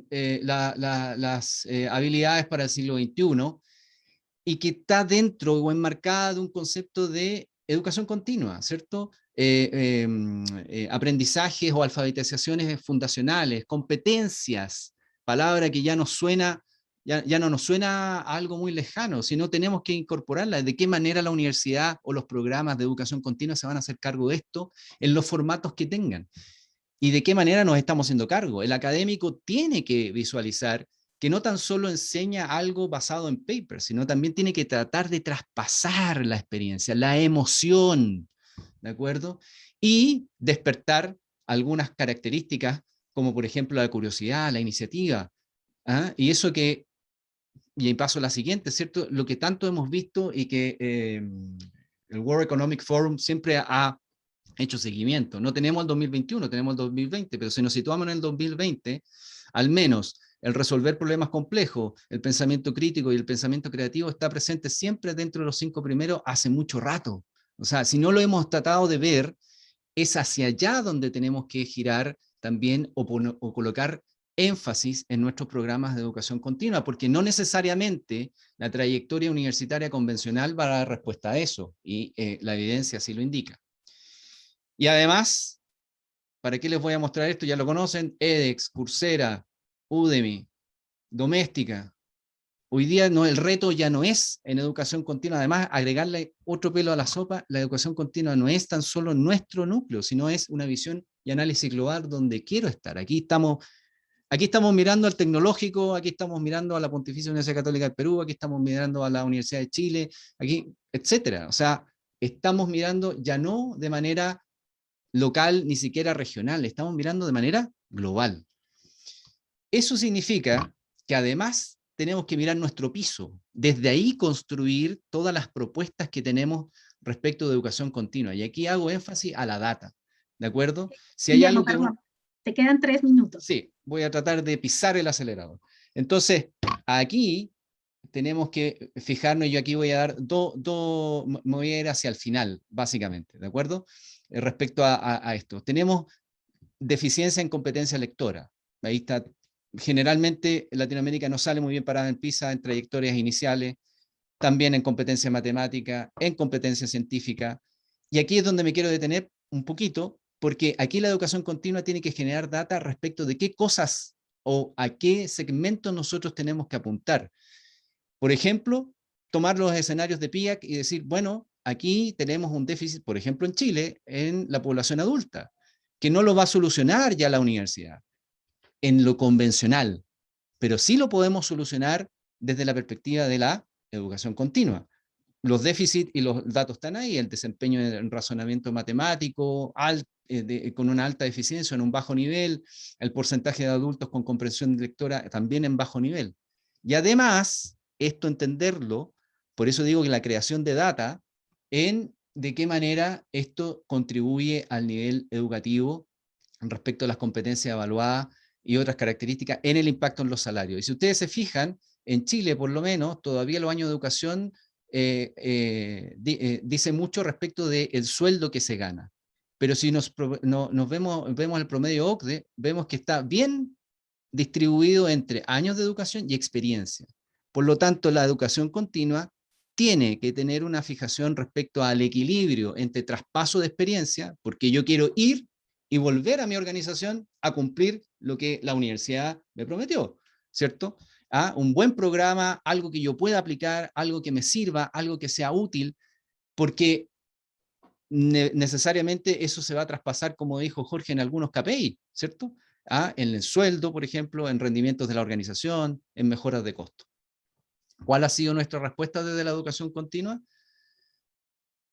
las habilidades para el siglo XXI, y que está dentro o enmarcada de un concepto de educación continua, ¿cierto? Aprendizajes o alfabetizaciones fundacionales, competencias, palabra que ya nos suena, ya no nos suena a algo muy lejano, sino tenemos que incorporarla. ¿De qué manera la universidad o los programas de educación continua se van a hacer cargo de esto en los formatos que tengan? ¿Y de qué manera nos estamos haciendo cargo? El académico tiene que visualizar que no tan solo enseña algo basado en papers, sino también tiene que tratar de traspasar la experiencia, la emoción, ¿de acuerdo? Y despertar algunas características, como por ejemplo la curiosidad, la iniciativa, ¿ah? Y eso que, y ahí paso a la siguiente, ¿cierto? Lo que tanto hemos visto y que el World Economic Forum siempre ha hecho seguimiento. No tenemos el 2021, tenemos el 2020, pero si nos situamos en el 2020, al menos el resolver problemas complejos, el pensamiento crítico y el pensamiento creativo está presente siempre dentro de los 5 primeros hace mucho rato. O sea, si no lo hemos tratado de ver, es hacia allá donde tenemos que girar también o colocar énfasis en nuestros programas de educación continua, porque no necesariamente la trayectoria universitaria convencional va a dar respuesta a eso, y la evidencia así lo indica. Y además, ¿para qué les voy a mostrar esto? Ya lo conocen, edX, Coursera, Udemy, Doméstica. Hoy día no, el reto ya no es en educación continua. Además, agregarle otro pelo a la sopa, la educación continua no es tan solo nuestro núcleo, sino es una visión y análisis global donde quiero estar. Aquí estamos mirando al Tecnológico, aquí estamos mirando a la Pontificia Universidad Católica del Perú, aquí estamos mirando a la Universidad de Chile, aquí, etcétera. O sea, estamos mirando ya no de manera local, ni siquiera regional, estamos mirando de manera global. Eso significa que además tenemos que mirar nuestro piso, desde ahí construir todas las propuestas que tenemos respecto de educación continua. Y aquí hago énfasis a la data, ¿de acuerdo? Si hay algo que... Perdón, te quedan 3 minutos. Sí, voy a tratar de pisar el acelerador. Entonces, aquí tenemos que fijarnos, yo aquí voy a dar me voy a ir hacia el final, básicamente, ¿de acuerdo? Respecto a esto. Tenemos deficiencia en competencia lectora. Ahí está. Generalmente Latinoamérica no sale muy bien parada en PISA en trayectorias iniciales, también en competencia matemática, en competencia científica. Y aquí es donde me quiero detener un poquito, porque aquí la educación continua tiene que generar data respecto de qué cosas o a qué segmentos nosotros tenemos que apuntar. Por ejemplo, tomar los escenarios de PIAC y decir, bueno, aquí tenemos un déficit, por ejemplo, en Chile, en la población adulta, que no lo va a solucionar ya la universidad en lo convencional, pero sí lo podemos solucionar desde la perspectiva de la educación continua. Los déficits y los datos están ahí, el desempeño en razonamiento matemático, con una alta eficiencia en un bajo nivel, el porcentaje de adultos con comprensión lectora también en bajo nivel. Y además, esto entenderlo, por eso digo que la creación de data, en de qué manera esto contribuye al nivel educativo respecto a las competencias evaluadas y otras características en el impacto en los salarios. Y si ustedes se fijan, en Chile por lo menos, todavía los años de educación dice mucho respecto del sueldo que se gana. Pero si nos vemos el promedio OCDE, vemos que está bien distribuido entre años de educación y experiencia. Por lo tanto, la educación continua tiene que tener una fijación respecto al equilibrio entre traspaso de experiencia, porque yo quiero ir y volver a mi organización a cumplir lo que la universidad me prometió, ¿cierto? Un buen programa, algo que yo pueda aplicar, algo que me sirva, algo que sea útil, porque necesariamente eso se va a traspasar, como dijo Jorge, en algunos KPI, ¿cierto? En el sueldo, por ejemplo, en rendimientos de la organización, en mejoras de costo. ¿Cuál ha sido nuestra respuesta desde la educación continua?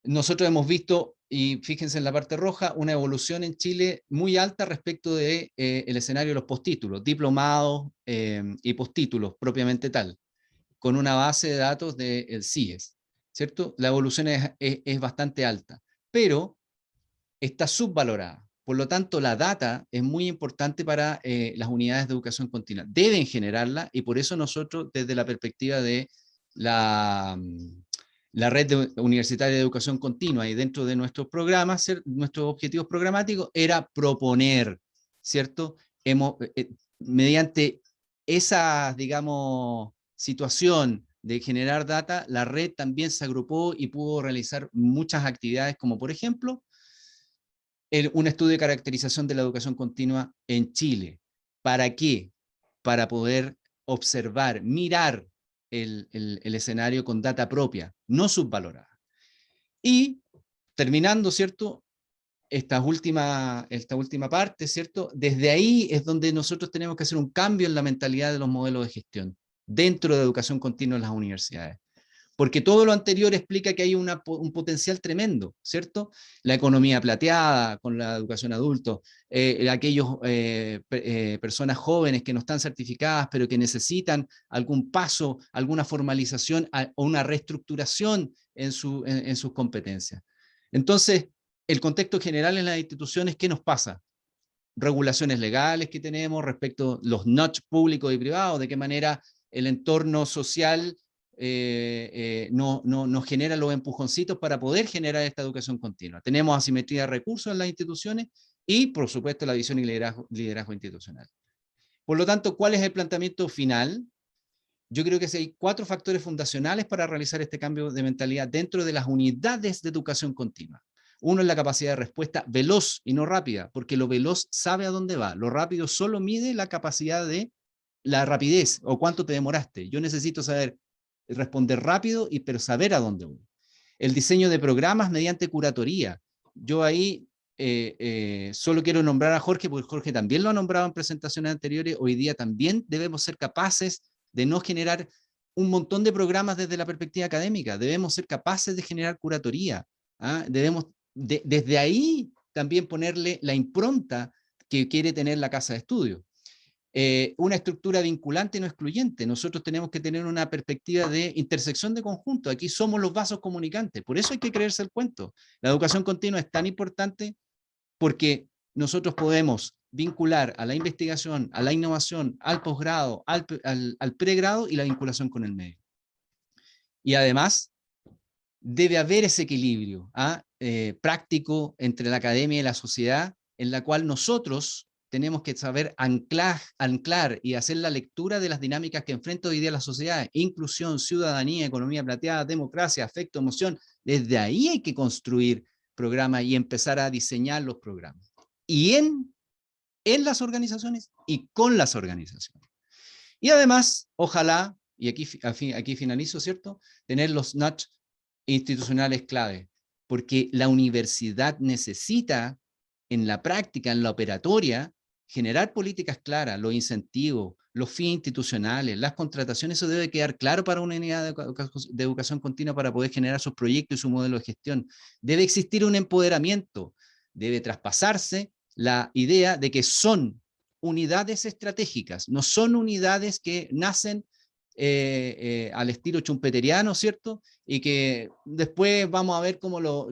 Nosotros hemos visto, y fíjense en la parte roja, una evolución en Chile muy alta respecto de, el escenario de los postítulos, diplomados y postítulos propiamente tal, con una base de datos del CIES, ¿cierto? La evolución es bastante alta, pero está subvalorada. Por lo tanto, la data es muy importante para las unidades de educación continua. Deben generarla, y por eso nosotros, desde la perspectiva de la red universitaria de educación continua y dentro de nuestros programas, nuestros objetivos programáticos, era proponer, ¿cierto? Mediante esa, digamos, situación de generar data, la red también se agrupó y pudo realizar muchas actividades, como por ejemplo, un estudio de caracterización de la educación continua en Chile. ¿Para qué? Para poder observar, mirar el escenario con data propia, no subvalorada. Y terminando, ¿cierto? Esta última parte, ¿cierto? Desde ahí es donde nosotros tenemos que hacer un cambio en la mentalidad de los modelos de gestión dentro de educación continua en las universidades. Porque todo lo anterior explica que hay un potencial tremendo, ¿cierto? La economía plateada con la educación adulto, aquellos personas jóvenes que no están certificadas, pero que necesitan algún paso, alguna formalización o una reestructuración en sus competencias. Entonces, el contexto general en las instituciones, ¿qué nos pasa? Regulaciones legales que tenemos respecto a los notch públicos y privados, de qué manera el entorno social nos genera los empujoncitos para poder generar esta educación continua. Tenemos asimetría de recursos en las instituciones y, por supuesto, la visión y liderazgo institucional. Por lo tanto, ¿cuál es el planteamiento final? Yo creo que hay 4 factores fundacionales para realizar este cambio de mentalidad dentro de las unidades de educación continua. Uno es la capacidad de respuesta veloz y no rápida, porque lo veloz sabe a dónde va. Lo rápido solo mide la capacidad de la rapidez o cuánto te demoraste. Yo necesito saber responder rápido, pero saber a dónde voy. El diseño de programas mediante curatoría. Yo ahí solo quiero nombrar a Jorge, porque Jorge también lo ha nombrado en presentaciones anteriores. Hoy día también debemos ser capaces de no generar un montón de programas desde la perspectiva académica. Debemos ser capaces de generar curatoría. Debemos desde ahí también ponerle la impronta que quiere tener la casa de estudio. Una estructura vinculante y no excluyente. Nosotros tenemos que tener una perspectiva de intersección de conjunto. Aquí somos los vasos comunicantes. Por eso hay que creerse el cuento. La educación continua es tan importante porque nosotros podemos vincular a la investigación, a la innovación, al posgrado, al pregrado y la vinculación con el medio. Y además, debe haber ese equilibrio práctico entre la academia y la sociedad, en la cual nosotros tenemos que saber anclar y hacer la lectura de las dinámicas que enfrenta hoy día la sociedad: inclusión, ciudadanía, economía plateada, democracia, afecto, emoción. Desde ahí hay que construir programas y empezar a diseñar los programas. Y en las organizaciones y con las organizaciones. Y además, ojalá, y aquí finalizo, ¿cierto?, tener los notch institucionales clave, porque la universidad necesita en la práctica, en la operatoria, generar políticas claras, los incentivos, los fines institucionales, las contrataciones. Eso debe quedar claro para una unidad de educación continua para poder generar sus proyectos y su modelo de gestión. Debe existir un empoderamiento, debe traspasarse la idea de que son unidades estratégicas, no son unidades que nacen al estilo chumpeteriano, ¿cierto? Y que después vamos a ver cómo lo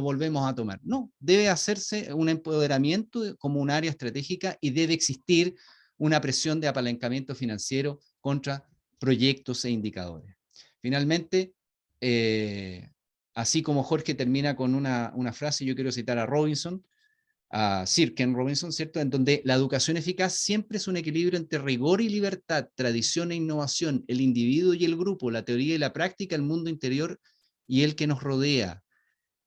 volvemos a tomar. No, debe hacerse un empoderamiento como un área estratégica y debe existir una presión de apalancamiento financiero contra proyectos e indicadores. Finalmente, así como Jorge termina con una frase, yo quiero citar a Robinson, a Sir Ken Robinson, ¿cierto?, en donde la educación eficaz siempre es un equilibrio entre rigor y libertad, tradición e innovación, el individuo y el grupo, la teoría y la práctica, el mundo interior y el que nos rodea.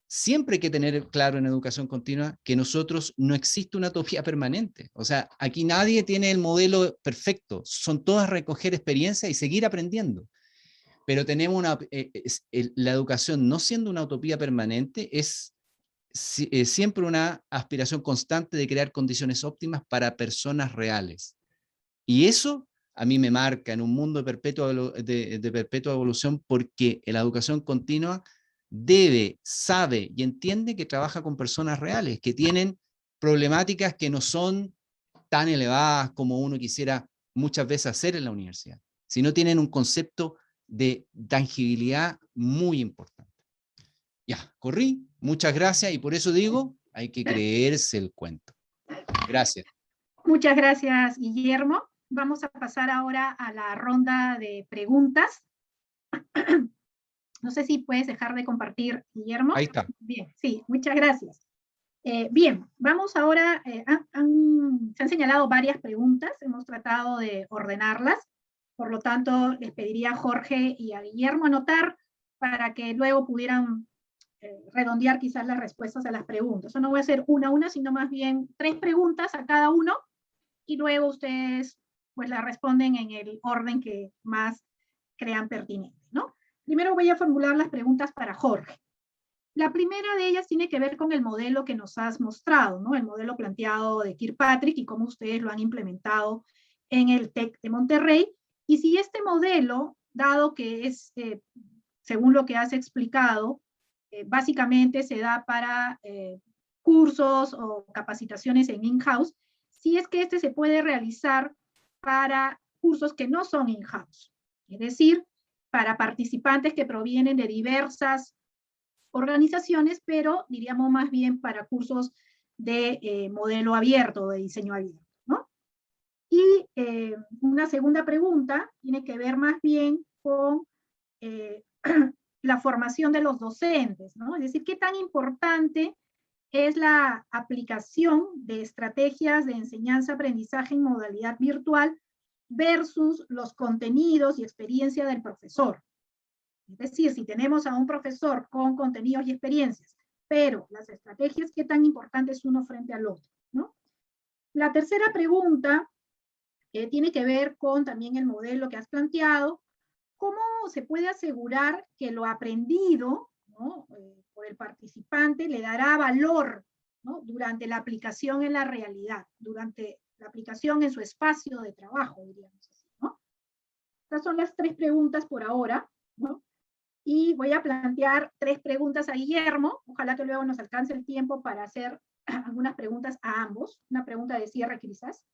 Siempre hay que tener claro en educación continua que nosotros no existe una utopía permanente. O sea, aquí nadie tiene el modelo perfecto, son todas recoger experiencia y seguir aprendiendo. pero tenemos la educación, no siendo una utopía permanente, es siempre una aspiración constante de crear condiciones óptimas para personas reales. Y eso a mí me marca en un mundo de perpetua evolución, porque la educación continua sabe y entiende que trabaja con personas reales, que tienen problemáticas que no son tan elevadas como uno quisiera muchas veces hacer en la universidad, sino tienen un concepto de tangibilidad muy importante. Ya, corrí, muchas gracias, y por eso digo, hay que creerse el cuento. Gracias. Muchas gracias, Guillermo. Vamos a pasar ahora a la ronda de preguntas. No sé si puedes dejar de compartir, Guillermo. Ahí está. Bien, sí, muchas gracias. Bien, vamos ahora, se han señalado varias preguntas, hemos tratado de ordenarlas, por lo tanto les pediría a Jorge y a Guillermo anotar para que luego pudieran redondear quizás las respuestas a las preguntas. Yo no voy a hacer una a una, sino más bien 3 preguntas a cada uno, y luego ustedes pues la responden en el orden que más crean pertinente, ¿no? Primero voy a formular las preguntas para Jorge. La primera de ellas tiene que ver con el modelo que nos has mostrado, ¿no? El modelo planteado de Kirkpatrick y cómo ustedes lo han implementado en el TEC de Monterrey. Y si este modelo, dado que es, según lo que has explicado, básicamente se da para cursos o capacitaciones en in-house, si es que este se puede realizar para cursos que no son in-house, es decir, para participantes que provienen de diversas organizaciones, pero diríamos más bien para cursos de modelo abierto, de diseño abierto, ¿no? Y una segunda pregunta tiene que ver más bien con la formación de los docentes, ¿no? Es decir, ¿qué tan importante es la aplicación de estrategias de enseñanza-aprendizaje en modalidad virtual versus los contenidos y experiencia del profesor? Es decir, si tenemos a un profesor con contenidos y experiencias, pero las estrategias, ¿qué tan importante es uno frente al otro, ¿no? La tercera pregunta tiene que ver con también el modelo que has planteado. ¿Cómo se puede asegurar que lo aprendido, ¿no? Por el participante le dará valor, ¿no? Durante la aplicación en la realidad, durante la aplicación en su espacio de trabajo, diríamos así, ¿no? Estas son las 3 preguntas por ahora, ¿no? Y voy a plantear 3 preguntas a Guillermo. Ojalá que luego nos alcance el tiempo para hacer algunas preguntas a ambos. Una pregunta de cierre quizás.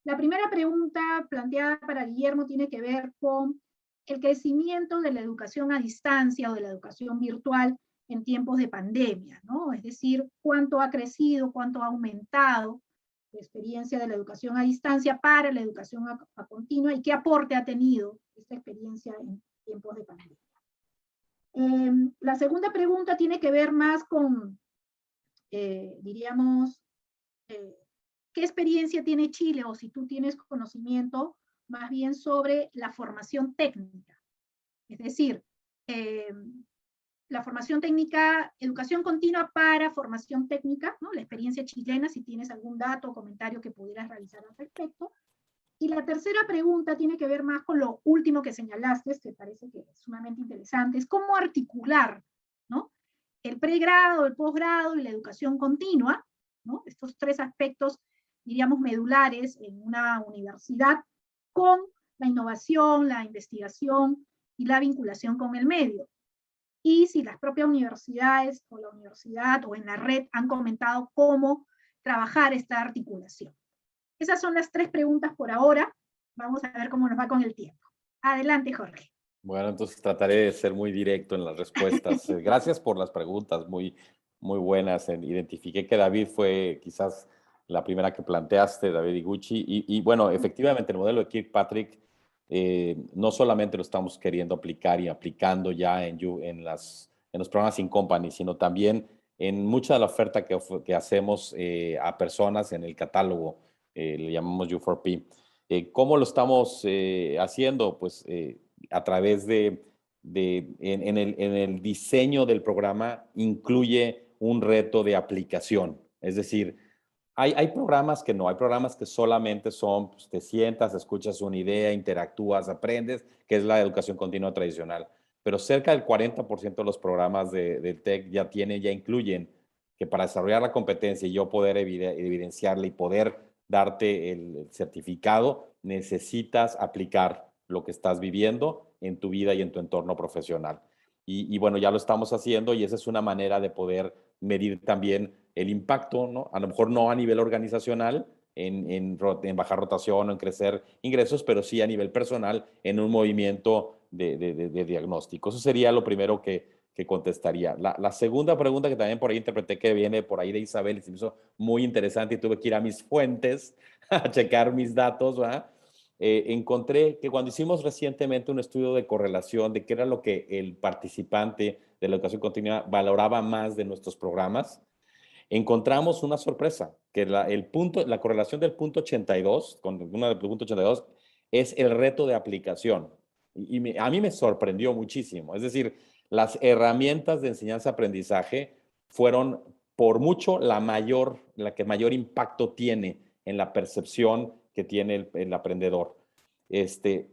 La primera pregunta planteada para Guillermo tiene que ver con el crecimiento de la educación a distancia o de la educación virtual en tiempos de pandemia, ¿no? Es decir, cuánto ha crecido, cuánto ha aumentado la experiencia de la educación a distancia para la educación a continua, y qué aporte ha tenido esta experiencia en tiempos de pandemia. La segunda pregunta tiene que ver más con, diríamos, ¿qué experiencia tiene Chile, o si tú tienes conocimiento más bien sobre la formación técnica? Es decir, la formación técnica, educación continua para formación técnica, ¿no? La experiencia chilena, si tienes algún dato o comentario que pudieras realizar al respecto. Y la tercera pregunta tiene que ver más con lo último que señalaste, que parece que es sumamente interesante, es cómo articular, ¿no? El pregrado, el posgrado y la educación continua, ¿no? Estos 3 aspectos, diríamos, medulares en una universidad, con la innovación, la investigación y la vinculación con el medio. Y si las propias universidades o la universidad o en la red han comentado cómo trabajar esta articulación. Esas son las 3 preguntas por ahora. Vamos a ver cómo nos va con el tiempo. Adelante, Jorge. Bueno, entonces trataré de ser muy directo en las respuestas. Gracias por las preguntas, muy buenas. Identifiqué que David fue quizás la primera que planteaste, David Iguchi. Y bueno, efectivamente, el modelo de Kirkpatrick no solamente lo estamos queriendo aplicar y aplicando ya en los programas In-Company, sino también en mucha de la oferta que hacemos a personas en el catálogo. Le llamamos U4P. ¿Cómo lo estamos haciendo? Pues a través en el diseño del programa incluye un reto de aplicación. Es decir, Hay programas que no, hay programas que solamente son, pues, te sientas, escuchas una idea, interactúas, aprendes, que es la educación continua tradicional. Pero cerca del 40% de los programas del TEC ya incluyen que para desarrollar la competencia y yo poder evidenciarla y poder darte el certificado, necesitas aplicar lo que estás viviendo en tu vida y en tu entorno profesional. Y bueno, ya lo estamos haciendo y esa es una manera de poder medir también el impacto, ¿no? A lo mejor no a nivel organizacional, en bajar rotación o en crecer ingresos, pero sí a nivel personal en un movimiento de diagnóstico. Eso sería lo primero que contestaría. La segunda pregunta que también por ahí interpreté que viene por ahí de Isabel y se me hizo muy interesante y tuve que ir a mis fuentes a checar mis datos, ¿verdad? Encontré que cuando hicimos recientemente un estudio de correlación de qué era lo que el participante de la educación continua valoraba más de nuestros programas, encontramos una sorpresa, que la correlación del punto 82, con una del punto 82, es el reto de aplicación. A mí me sorprendió muchísimo. Es decir, las herramientas de enseñanza-aprendizaje fueron por mucho la que mayor impacto tiene en la percepción que tiene el aprendedor.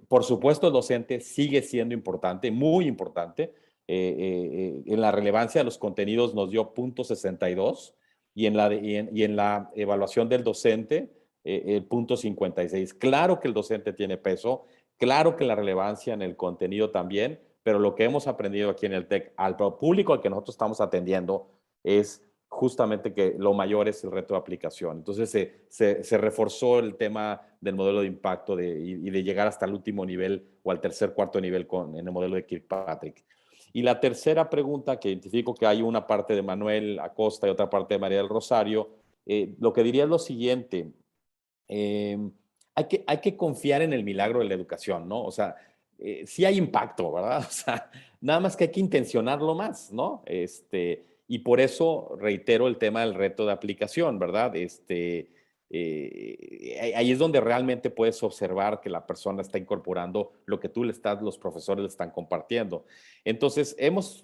Por supuesto, el docente sigue siendo importante, muy importante. En la relevancia de los contenidos nos dio punto 62 y en la evaluación del docente, el punto 56. Claro que el docente tiene peso, claro que la relevancia en el contenido también, pero lo que hemos aprendido aquí en el TEC, al público al que nosotros estamos atendiendo, es justamente que lo mayor es el reto de aplicación. Entonces se reforzó el tema del modelo de impacto y de llegar hasta el último nivel o al tercer, cuarto nivel en el modelo de Kirkpatrick. Y la tercera pregunta, que identifico que hay una parte de Manuel Acosta y otra parte de María del Rosario, lo que diría es lo siguiente, hay que confiar en el milagro de la educación, ¿no? O sea, sí hay impacto, ¿verdad? O sea, nada más que hay que intencionarlo más, ¿no? Y por eso reitero el tema del reto de aplicación, ¿verdad? Ahí es donde realmente puedes observar que la persona está incorporando lo que los profesores le están compartiendo. Entonces,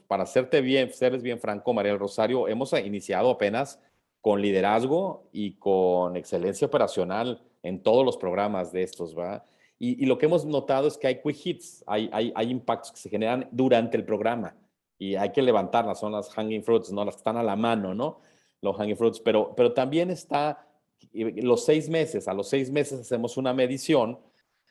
para serles bien franco, María del Rosario, hemos iniciado apenas con liderazgo y con excelencia operacional en todos los programas de estos, ¿va? Y lo que hemos notado es que hay quick hits, hay impactos que se generan durante el programa y hay que levantarlas, son las hanging fruits, ¿no? Las que están a la mano, ¿no? Los hanging fruits, pero también está los 6 meses, a los 6 meses hacemos una medición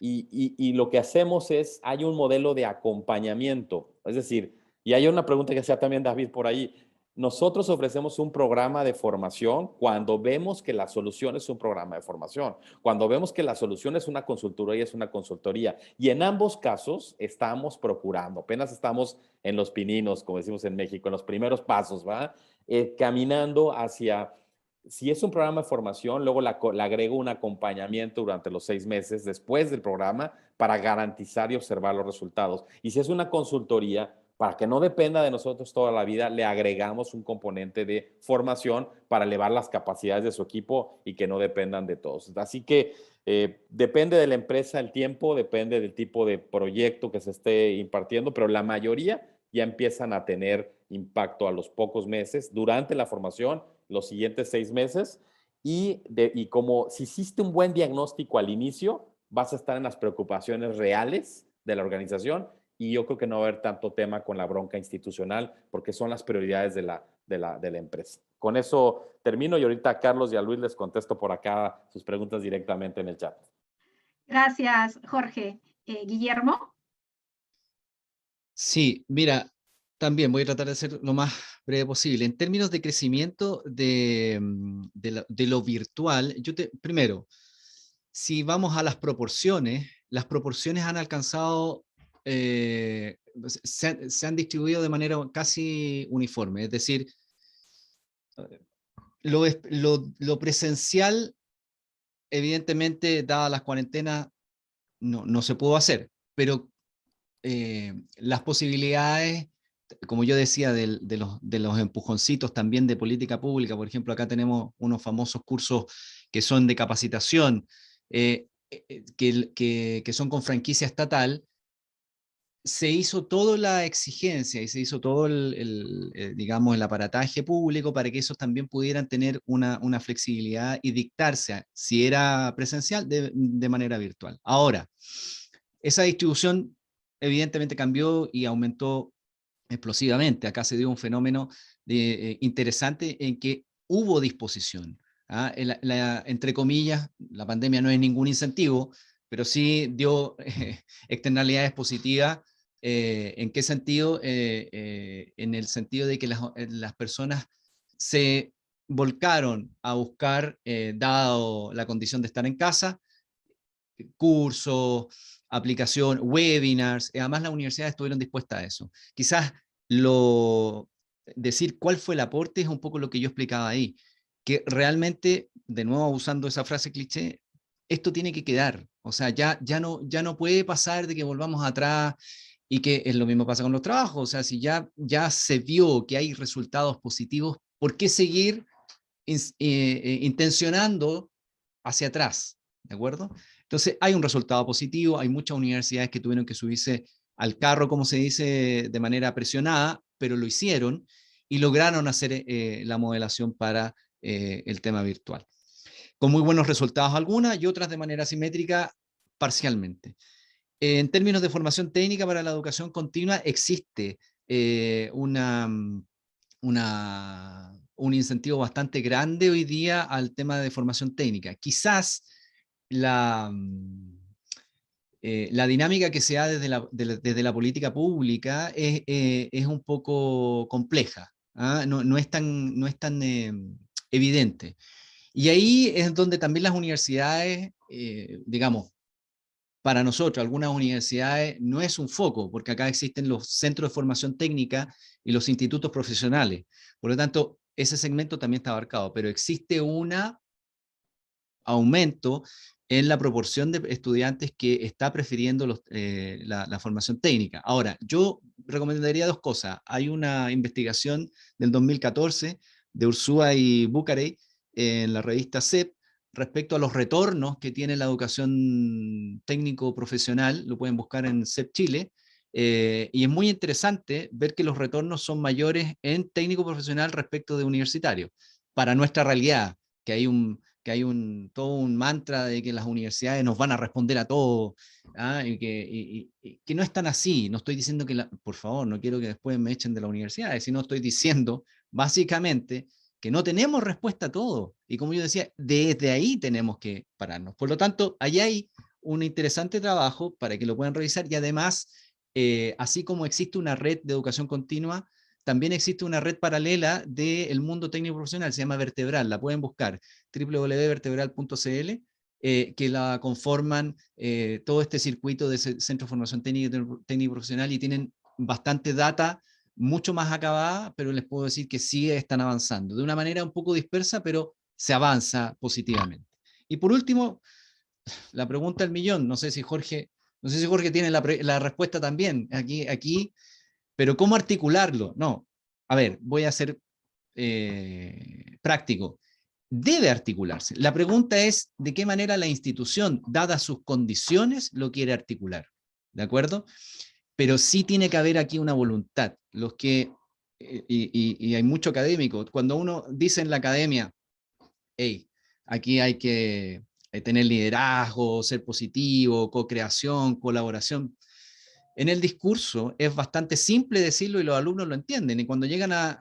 y lo que hacemos es, hay un modelo de acompañamiento, es decir, y hay una pregunta que hacía también David por ahí, nosotros ofrecemos un programa de formación cuando vemos que la solución es un programa de formación, cuando vemos que la solución es una consultoría, es una consultoría. Y en ambos casos estamos procurando, apenas estamos en los pininos, como decimos en México, en los primeros pasos, ¿va? Caminando hacia, si es un programa de formación, luego le agrego un acompañamiento durante los 6 meses después del programa para garantizar y observar los resultados. Y si es una consultoría, para que no dependa de nosotros toda la vida, le agregamos un componente de formación para elevar las capacidades de su equipo y que no dependan de todos. Así que depende de la empresa el tiempo, depende del tipo de proyecto que se esté impartiendo, pero la mayoría ya empiezan a tener impacto a los pocos meses, durante la formación, los siguientes 6 meses, y como si hiciste un buen diagnóstico al inicio, vas a estar en las preocupaciones reales de la organización y yo creo que no va a haber tanto tema con la bronca institucional porque son las prioridades de la empresa. Con eso termino y ahorita a Carlos y a Luis les contesto por acá sus preguntas directamente en el chat. Gracias, Jorge. Guillermo. Sí, mira, también voy a tratar de ser lo más breve posible. En términos de crecimiento de lo virtual, primero, si vamos a las proporciones han alcanzado, se han distribuido de manera casi uniforme, es decir, lo presencial, evidentemente, dadas las cuarentenas, no se pudo hacer, pero las posibilidades, como yo decía, de los empujoncitos también de política pública, por ejemplo, acá tenemos unos famosos cursos que son de capacitación, que son con franquicia estatal, se hizo toda la exigencia y se hizo todo digamos, el aparataje público para que esos también pudieran tener una flexibilidad y dictarse, si era presencial, de manera virtual. Ahora, esa distribución evidentemente cambió y aumentó explosivamente. Acá se dio un fenómeno interesante en que hubo disposición. ¿Ah? Entre comillas, la pandemia no es ningún incentivo, pero sí dio externalidades positivas. ¿En qué sentido? En el sentido de que las personas se volcaron a buscar, dado la condición de estar en casa, cursos, aplicación, webinars, además las universidades estuvieron dispuestas a eso. Quizás decir cuál fue el aporte es un poco lo que yo explicaba ahí, que realmente, de nuevo usando esa frase cliché, esto tiene que quedar, o sea, ya no puede pasar de que volvamos atrás y que es lo mismo pasa con los trabajos, o sea, si ya se vio que hay resultados positivos, ¿por qué seguir intencionando hacia atrás? ¿De acuerdo? Entonces, hay un resultado positivo, hay muchas universidades que tuvieron que subirse al carro, como se dice, de manera presionada, pero lo hicieron y lograron hacer la modelación para el tema virtual. Con muy buenos resultados algunas y otras de manera simétrica parcialmente. En términos de formación técnica para la educación continua, existe un incentivo bastante grande hoy día al tema de formación técnica. Quizás la dinámica que se da desde la política pública es un poco compleja, ¿ah? No es tan evidente. Y ahí es donde también las universidades, digamos, para nosotros, algunas universidades, no es un foco, porque acá existen los centros de formación técnica y los institutos profesionales. Por lo tanto, ese segmento también está abarcado, pero existe un aumento en la proporción de estudiantes que está prefiriendo la formación técnica. Ahora, yo recomendaría dos cosas. Hay una investigación del 2014 de Ursúa y Bucarey en la revista CEP respecto a los retornos que tiene la educación técnico-profesional, lo pueden buscar en CEP Chile, y es muy interesante ver que los retornos son mayores en técnico-profesional respecto de universitario, para nuestra realidad, que hay todo un mantra de que las universidades nos van a responder a todo, ¿ah? Y que no es tan así. No estoy diciendo que, por favor, no quiero que después me echen de la universidad, sino estoy diciendo básicamente que no tenemos respuesta a todo. Y como yo decía, desde ahí tenemos que pararnos. Por lo tanto, ahí hay un interesante trabajo para que lo puedan revisar y además, así como existe una red de educación continua, también existe una red paralela del mundo técnico profesional, se llama Vertebral, la pueden buscar, www.vertebral.cl, que la conforman todo este circuito de Centro de Formación Técnico y Profesional y tienen bastante data, mucho más acabada, pero les puedo decir que sí están avanzando, de una manera un poco dispersa, pero se avanza positivamente. Y por último, la pregunta del millón, no sé si Jorge tiene la respuesta también aquí, pero ¿cómo articularlo? No, a ver, voy a ser práctico. Debe articularse. La pregunta es de qué manera la institución, dadas sus condiciones, lo quiere articular. ¿De acuerdo? Pero sí tiene que haber aquí una voluntad. Y hay mucho académico. Cuando uno dice en la academia, hey, aquí hay que tener liderazgo, ser positivo, co-creación, colaboración. En el discurso es bastante simple decirlo y los alumnos lo entienden. Y cuando llegan a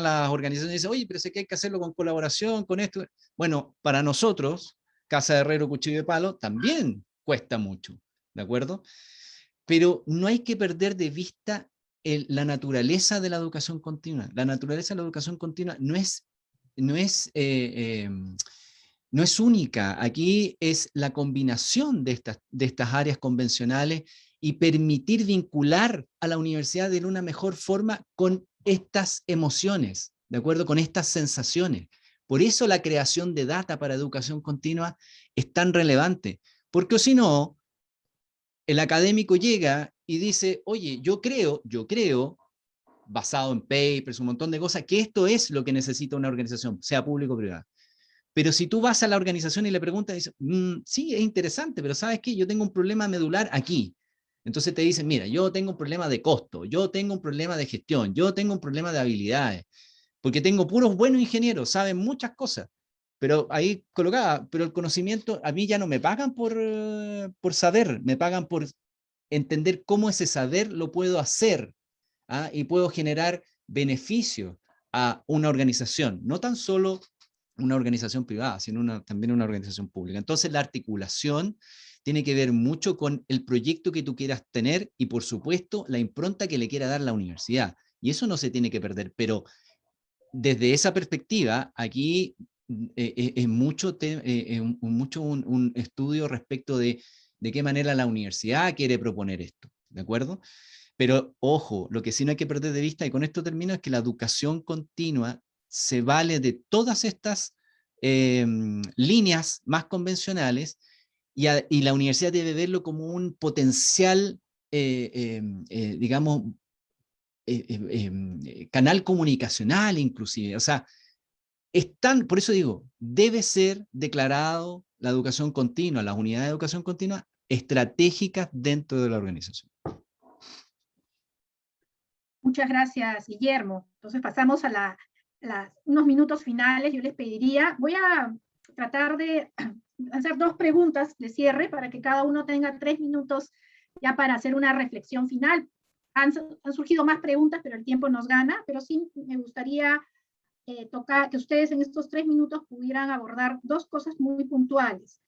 las organizaciones dicen, oye, pero sé que hay que hacerlo con colaboración, con esto. Bueno, para nosotros, Casa de Herrero, Cuchillo de Palo, también cuesta mucho, ¿de acuerdo? Pero no hay que perder de vista la naturaleza de la educación continua. La naturaleza de la educación continua no es única. Aquí es la combinación de estas áreas convencionales y permitir vincular a la universidad de una mejor forma con estas emociones, ¿de acuerdo? Con estas sensaciones. Por eso la creación de data para educación continua es tan relevante, porque si no, el académico llega y dice, oye, yo creo, basado en papers, un montón de cosas, que esto es lo que necesita una organización, sea público o privada. Pero si tú vas a la organización y le preguntas, dices, sí, es interesante, pero ¿sabes qué? Yo tengo un problema medular aquí. Entonces te dicen, mira, yo tengo un problema de costo, yo tengo un problema de gestión, yo tengo un problema de habilidades, porque tengo puros buenos ingenieros, saben muchas cosas, pero ahí colocaba, pero el conocimiento, a mí ya no me pagan por saber, me pagan por entender cómo ese saber lo puedo hacer, ¿ah? Y puedo generar beneficios a una organización, no tan solo una organización privada, sino también una organización pública. Entonces la articulación tiene que ver mucho con el proyecto que tú quieras tener y, por supuesto, la impronta que le quiera dar la universidad. Y eso no se tiene que perder, pero desde esa perspectiva, aquí es mucho, un estudio respecto de qué manera la universidad quiere proponer esto, ¿de acuerdo? Pero ojo, lo que sí no hay que perder de vista, y con esto termino, es que la educación continua se vale de todas estas líneas más convencionales y la universidad debe verlo como un potencial, digamos, canal comunicacional inclusive. O sea, por eso digo, debe ser declarado la educación continua, las unidades de educación continua estratégicas dentro de la organización. Muchas gracias, Guillermo. Entonces pasamos a unos minutos finales. Yo les pediría, voy a tratar de hacer 2 preguntas de cierre para que cada uno tenga 3 minutos ya para hacer una reflexión final. Han surgido más preguntas, pero el tiempo nos gana, pero sí me gustaría tocar, que ustedes en estos 3 minutos pudieran abordar 2 cosas muy puntuales.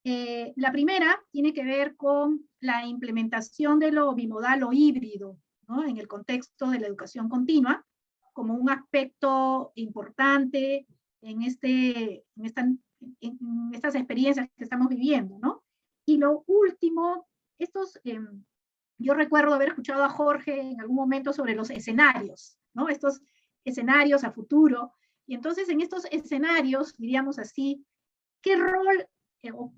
La primera tiene que ver con la implementación de lo bimodal o híbrido, ¿no? En el contexto de la educación continua, como un aspecto importante en estas experiencias que estamos viviendo, ¿no? Y lo último, yo recuerdo haber escuchado a Jorge en algún momento sobre los escenarios, ¿no? Estos escenarios a futuro. Y entonces en estos escenarios, diríamos así, ¿qué rol o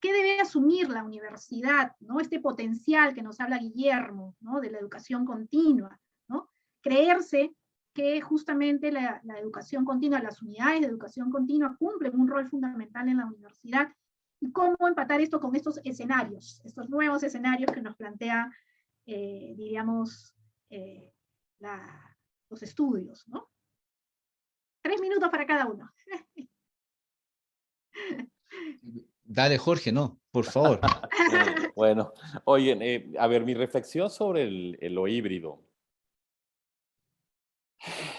qué debe asumir la universidad, ¿no? Este potencial que nos habla Guillermo, ¿no? De la educación continua, ¿no? Creerse que justamente la educación continua, las unidades de educación continua cumplen un rol fundamental en la universidad, y cómo empatar esto con estos escenarios, estos nuevos escenarios que nos plantea, diríamos, los estudios, ¿no? 3 minutos para cada uno. Dale, Jorge, no, por favor. Bueno, oye, a ver, mi reflexión sobre lo híbrido.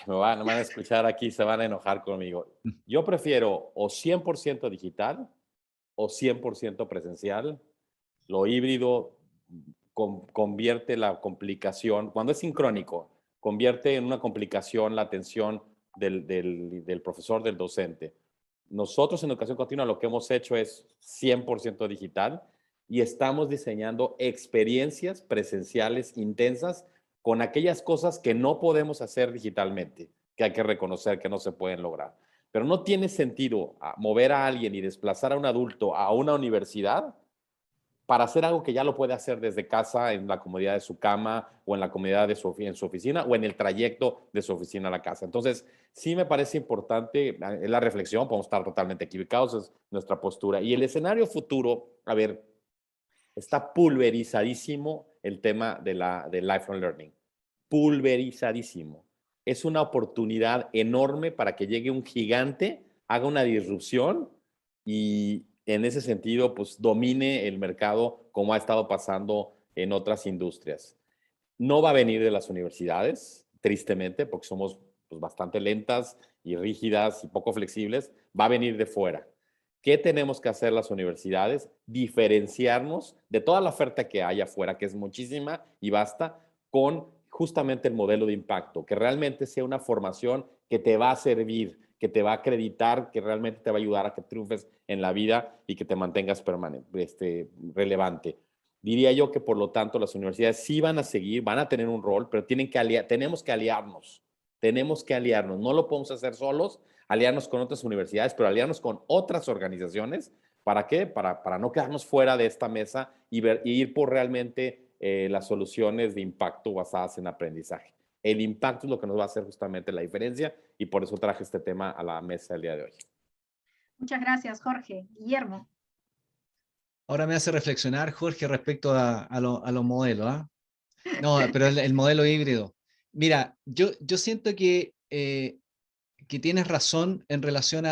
Me van a escuchar aquí, se van a enojar conmigo. Yo prefiero o 100% digital o 100% presencial. Lo híbrido convierte la complicación, cuando es sincrónico, convierte en una complicación la atención del profesor, del docente. Nosotros en educación continua lo que hemos hecho es 100% digital y estamos diseñando experiencias presenciales intensas con aquellas cosas que no podemos hacer digitalmente, que hay que reconocer que no se pueden lograr. Pero no tiene sentido mover a alguien y desplazar a un adulto a una universidad para hacer algo que ya lo puede hacer desde casa, en la comodidad de su cama o en la comodidad de en su oficina o en el trayecto de su oficina a la casa. Entonces, sí me parece importante la reflexión, podemos estar totalmente equivocados, es nuestra postura. Y el escenario futuro, a ver, está pulverizadísimo el tema del lifelong learning. Pulverizadísimo. Es una oportunidad enorme para que llegue un gigante, haga una disrupción y en ese sentido, pues domine el mercado como ha estado pasando en otras industrias. No va a venir de las universidades, tristemente, porque somos pues, bastante lentas y rígidas y poco flexibles. Va a venir de fuera. ¿Qué tenemos que hacer las universidades? Diferenciarnos de toda la oferta que hay afuera, que es muchísima y basta, con justamente el modelo de impacto, que realmente sea una formación que te va a servir, que te va a acreditar, que realmente te va a ayudar a que triunfes en la vida y que te mantengas relevante. Diría yo que, por lo tanto, las universidades sí van a seguir, van a tener un rol, pero tenemos que aliarnos. Tenemos que aliarnos. No lo podemos hacer solos, aliarnos con otras universidades, pero aliarnos con otras organizaciones. ¿Para qué? Para no quedarnos fuera de esta mesa y ir por realmente las soluciones de impacto basadas en aprendizaje. El impacto es lo que nos va a hacer justamente la diferencia y por eso traje este tema a la mesa el día de hoy. Muchas gracias, Jorge. Guillermo. ahora me hace reflexionar, Jorge, respecto a los modelos, ¿ah? No, pero el modelo híbrido. Mira, yo siento que tienes razón en relación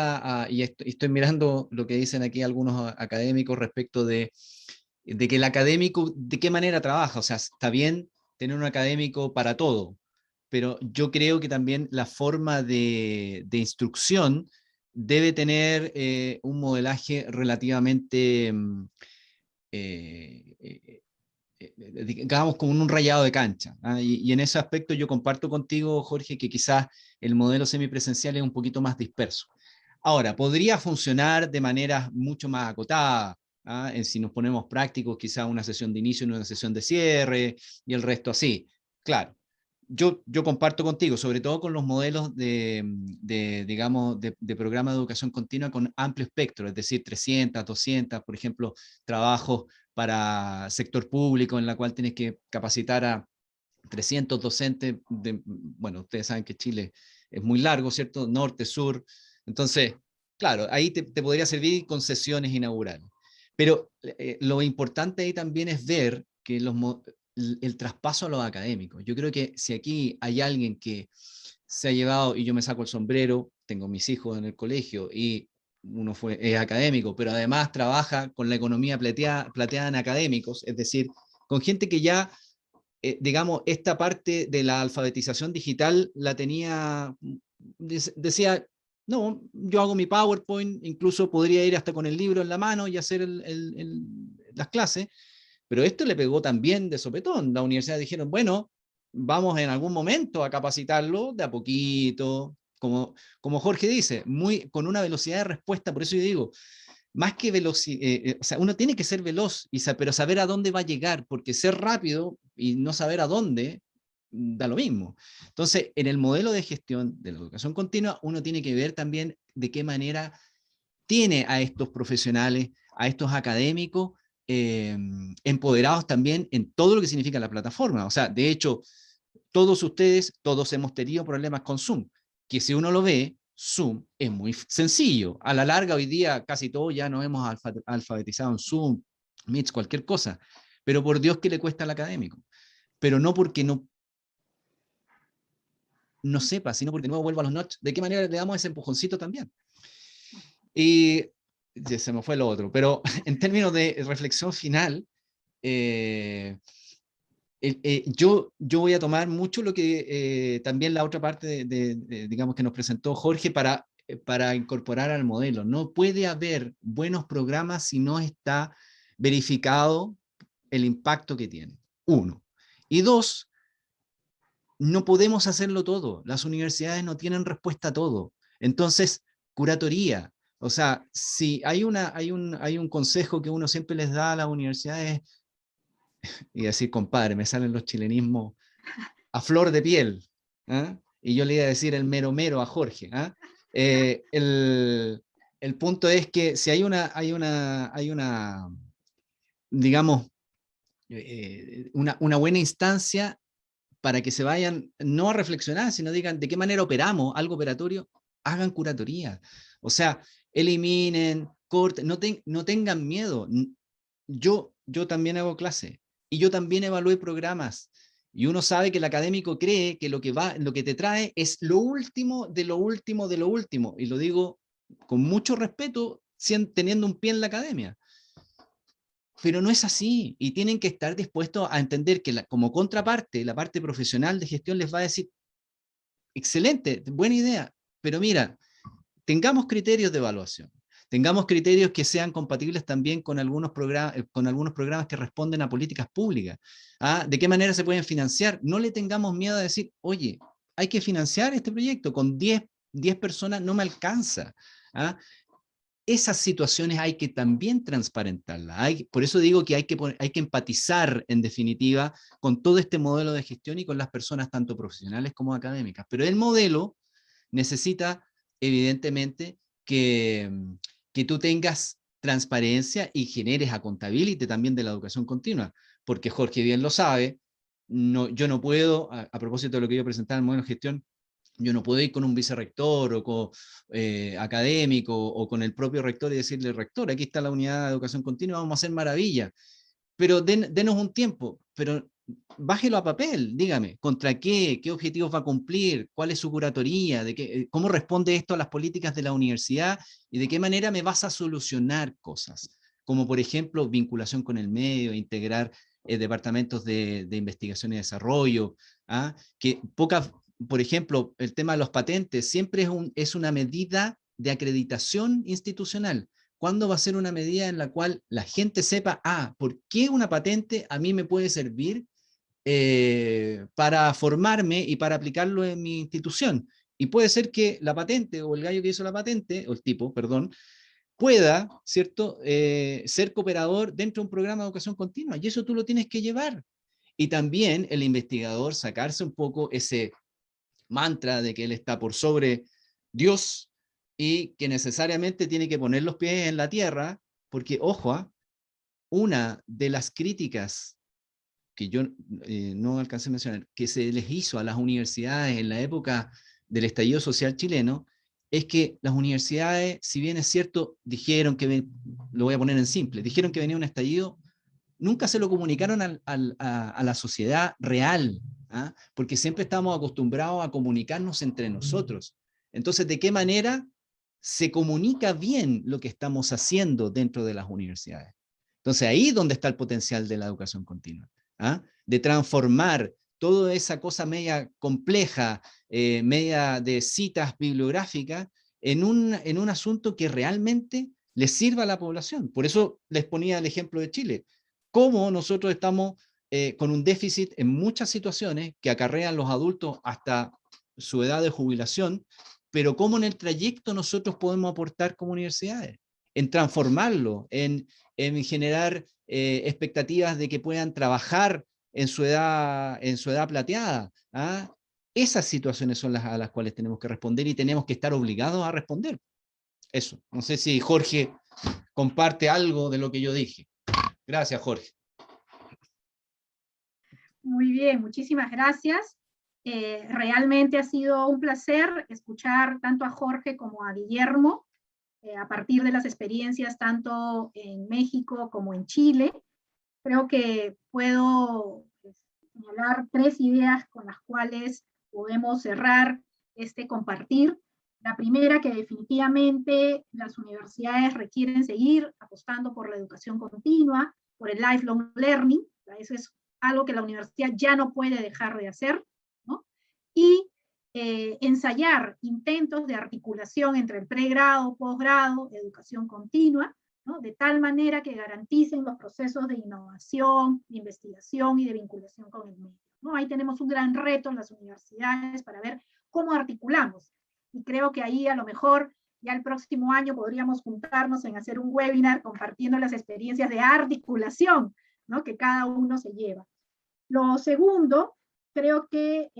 y estoy mirando lo que dicen aquí algunos académicos respecto de que el académico, de qué manera trabaja. O sea, está bien tener un académico para todo, pero yo creo que también la forma de instrucción debe tener un modelaje relativamente, digamos, como un rayado de cancha, ¿ah? Y en ese aspecto yo comparto contigo, Jorge, que quizás el modelo semipresencial es un poquito más disperso. Ahora, podría funcionar de manera mucho más acotada, ¿ah? Si nos ponemos prácticos, quizás una sesión de inicio y una sesión de cierre, y el resto así. Claro, yo comparto contigo, sobre todo con los modelos digamos, de programa de educación continua con amplio espectro, es decir, 300, 200, por ejemplo, trabajos para sector público en la cual tienes que capacitar a 300 docentes. Bueno, ustedes saben que Chile es muy largo, ¿cierto? Norte, sur. Entonces, claro, ahí te podría servir con sesiones inaugurales. Pero lo importante ahí también es ver que el traspaso a los académicos. Yo creo que si aquí hay alguien que se ha llevado, y yo me saco el sombrero, tengo mis hijos en el colegio y uno es académico, pero además trabaja con la economía plateada en académicos, es decir, con gente que ya, digamos, esta parte de la alfabetización digital la tenía, decía, no, yo hago mi PowerPoint, incluso podría ir hasta con el libro en la mano y hacer las clases, pero esto le pegó también de sopetón. La universidad dijeron, bueno, vamos en algún momento a capacitarlo de a poquito, como Jorge dice, con una velocidad de respuesta. Por eso yo digo, más que velocidad, o sea, uno tiene que ser veloz, pero saber a dónde va a llegar, porque ser rápido y no saber a dónde da lo mismo. Entonces, en el modelo de gestión de la educación continua, uno tiene que ver también de qué manera tiene a estos profesionales, a estos académicos, empoderados también en todo lo que significa la plataforma. O sea, de hecho, todos hemos tenido problemas con Zoom, que si uno lo ve, Zoom es muy sencillo. A la larga, hoy día casi todos ya nos hemos alfabetizado en Zoom, Meet, cualquier cosa. Pero por Dios que le cuesta al académico. Pero no porque no sepa, sino porque de nuevo vuelvo a los notch. ¿De qué manera le damos ese empujoncito también? Y ya se me fue lo otro, pero en términos de reflexión final, yo voy a tomar mucho lo que también la otra parte digamos, que nos presentó Jorge para incorporar al modelo. No puede haber buenos programas si no está verificado el impacto que tiene. Uno. Y dos, no podemos hacerlo todo. Las universidades no tienen respuesta a todo. Entonces, curatoría. O sea, si hay un consejo que uno siempre les da a las universidades, y decir, compadre, me salen los chilenismos a flor de piel, ¿eh? Y yo le iba a decir el mero mero a Jorge, ¿eh? El punto es que si hay una digamos, una buena instancia para que se vayan, no a reflexionar, sino digan de qué manera operamos algo operatorio, hagan curatoría. O sea, eliminen, corten, no tengan miedo. Yo también hago clase y yo también evalué programas. Y uno sabe que el académico cree que lo que te trae es lo último de lo último de lo último. Y lo digo con mucho respeto, teniendo un pie en la academia. Pero no es así, y tienen que estar dispuestos a entender que como contraparte, la parte profesional de gestión les va a decir, excelente, buena idea, pero mira, tengamos criterios de evaluación, tengamos criterios que sean compatibles también con algunos programas que responden a políticas públicas. ¿De qué manera se pueden financiar? No le tengamos miedo a decir, oye, hay que financiar este proyecto, con 10 personas no me alcanza. Esas situaciones hay que también transparentarlas. Por eso digo que hay que empatizar, en definitiva, con todo este modelo de gestión y con las personas tanto profesionales como académicas. Pero el modelo necesita, evidentemente, que tú tengas transparencia y generes accountability también de la educación continua. Porque Jorge bien lo sabe, yo no puedo, a propósito de lo que yo presentaba en el modelo de gestión, Yo no puedo ir con un vicerrector o con académico o con el propio rector y decirle, rector, aquí está la unidad de educación continua, vamos a hacer maravilla. Pero denos un tiempo, pero bájelo a papel, dígame, ¿contra qué? ¿Qué objetivos va a cumplir? ¿Cuál es su curatoría? ¿Cómo responde esto a las políticas de la universidad? ¿Y de qué manera me vas a solucionar cosas? Como por ejemplo, vinculación con el medio, integrar departamentos de investigación y desarrollo, ¿ah? Por ejemplo, el tema de los patentes siempre es una medida de acreditación institucional. ¿Cuándo va a ser una medida en la cual la gente sepa, ¿por qué una patente a mí me puede servir para formarme y para aplicarlo en mi institución? Y puede ser que la patente o el gallo que hizo la patente, o el tipo, perdón, pueda, ¿cierto?, ser cooperador dentro de un programa de educación continua. Y eso tú lo tienes que llevar. Y también el investigador sacarse un poco ese mantra de que él está por sobre Dios y que necesariamente tiene que poner los pies en la tierra, porque, ojo, una de las críticas que yo no alcancé a mencionar, que se les hizo a las universidades en la época del estallido social chileno, es que las universidades, si bien es cierto, dijeron que, lo voy a poner en simple, dijeron que venía un estallido, nunca se lo comunicaron a la sociedad real, ¿ah? Porque siempre estamos acostumbrados a comunicarnos entre nosotros. Entonces, ¿de qué manera se comunica bien lo que estamos haciendo dentro de las universidades? Entonces, ahí es donde está el potencial de la educación continua, ¿ah? De transformar toda esa cosa media compleja, media de citas bibliográficas, en un asunto que realmente les sirva a la población. Por eso les ponía el ejemplo de Chile. Cómo nosotros estamos con un déficit en muchas situaciones que acarrean los adultos hasta su edad de jubilación, pero cómo en el trayecto nosotros podemos aportar como universidades, en transformarlo, en generar expectativas de que puedan trabajar en su edad plateada. ¿Ah? Esas situaciones son a las cuales tenemos que responder y tenemos que estar obligados a responder. Eso. No sé si Jorge comparte algo de lo que yo dije. Gracias, Jorge. Muy bien, muchísimas gracias. Realmente ha sido un placer escuchar tanto a Jorge como a Guillermo a partir de las experiencias tanto en México como en Chile. Creo que puedo señalar 3 ideas con las cuales podemos cerrar este compartir. La primera, que definitivamente las universidades requieren seguir apostando por la educación continua, por el lifelong learning. Eso es algo que la universidad ya no puede dejar de hacer, ¿no? Y ensayar intentos de articulación entre el pregrado, posgrado, educación continua, ¿no? De tal manera que garanticen los procesos de innovación, de investigación y de vinculación con el medio, ¿no? Ahí tenemos un gran reto en las universidades para ver cómo articulamos. Y creo que ahí a lo mejor ya el próximo año podríamos juntarnos en hacer un webinar compartiendo las experiencias de articulación, ¿no? Que cada uno se lleva. Lo segundo, creo que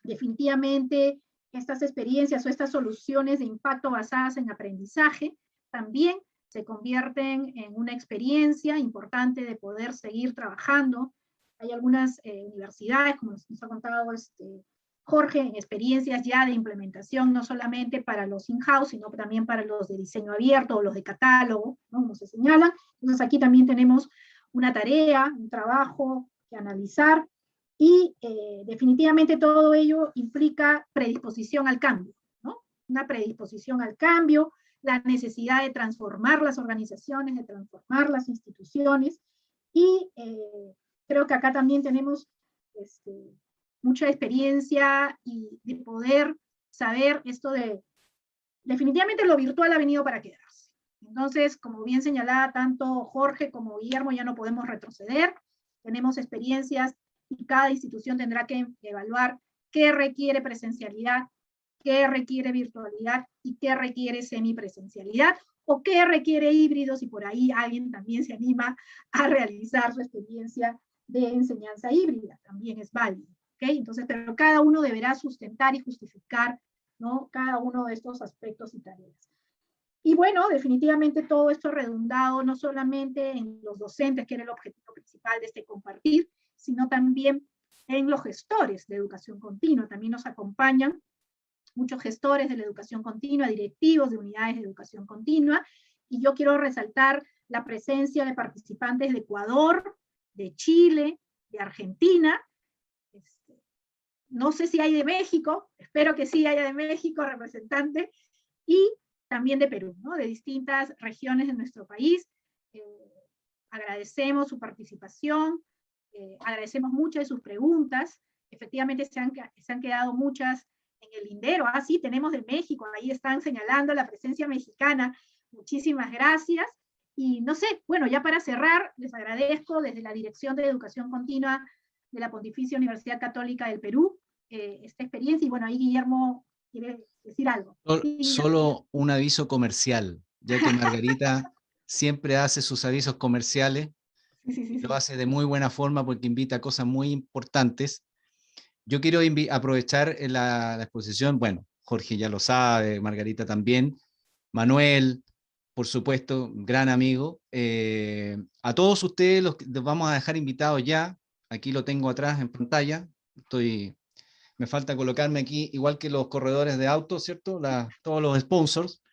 definitivamente estas experiencias o estas soluciones de impacto basadas en aprendizaje también se convierten en una experiencia importante de poder seguir trabajando. Hay algunas universidades, como nos ha contado Jorge, en experiencias ya de implementación, no solamente para los in-house, sino también para los de diseño abierto o los de catálogo, ¿no? Como se señala. Entonces aquí también tenemos una tarea, un trabajo que analizar, y definitivamente todo ello implica predisposición al cambio, ¿no? Una predisposición al cambio, la necesidad de transformar las organizaciones, de transformar las instituciones, y creo que acá también tenemos mucha experiencia y de poder saber esto de, definitivamente lo virtual ha venido para quedarse. Entonces, como bien señalaba tanto Jorge como Guillermo, ya no podemos retroceder, tenemos experiencias y cada institución tendrá que evaluar qué requiere presencialidad, qué requiere virtualidad y qué requiere semipresencialidad, o qué requiere híbridos, y por ahí alguien también se anima a realizar su experiencia de enseñanza híbrida, también es válido. ¿Okay? Entonces, pero cada uno deberá sustentar y justificar, ¿no? Cada uno de estos aspectos y tareas. Y bueno, definitivamente todo esto redundado no solamente en los docentes, que era el objetivo principal de este compartir, sino también en los gestores de educación continua. También nos acompañan muchos gestores de la educación continua, directivos de unidades de educación continua, y yo quiero resaltar la presencia de participantes de Ecuador, de Chile, de Argentina. No sé si hay de México, espero que sí haya de México representante, y también de Perú, ¿no? De distintas regiones de nuestro país. Agradecemos su participación, agradecemos mucho de sus preguntas. Efectivamente se han quedado muchas en el lindero. Ah, sí, tenemos de México, ahí están señalando la presencia mexicana. Muchísimas gracias. Y no sé, bueno, ya para cerrar, les agradezco desde la Dirección de Educación Continua de la Pontificia Universidad Católica del Perú esta experiencia. Y bueno, ahí Guillermo quiere decir algo. Solo un aviso comercial, ya que Margarita siempre hace sus avisos comerciales, lo hace de muy buena forma porque invita a cosas muy importantes. Yo quiero aprovechar la exposición, bueno, Jorge ya lo sabe, Margarita también, Manuel, por supuesto, gran amigo. A todos ustedes los vamos a dejar invitados ya, aquí lo tengo atrás en pantalla, me falta colocarme aquí, igual que los corredores de autos, ¿cierto? Todos los sponsors.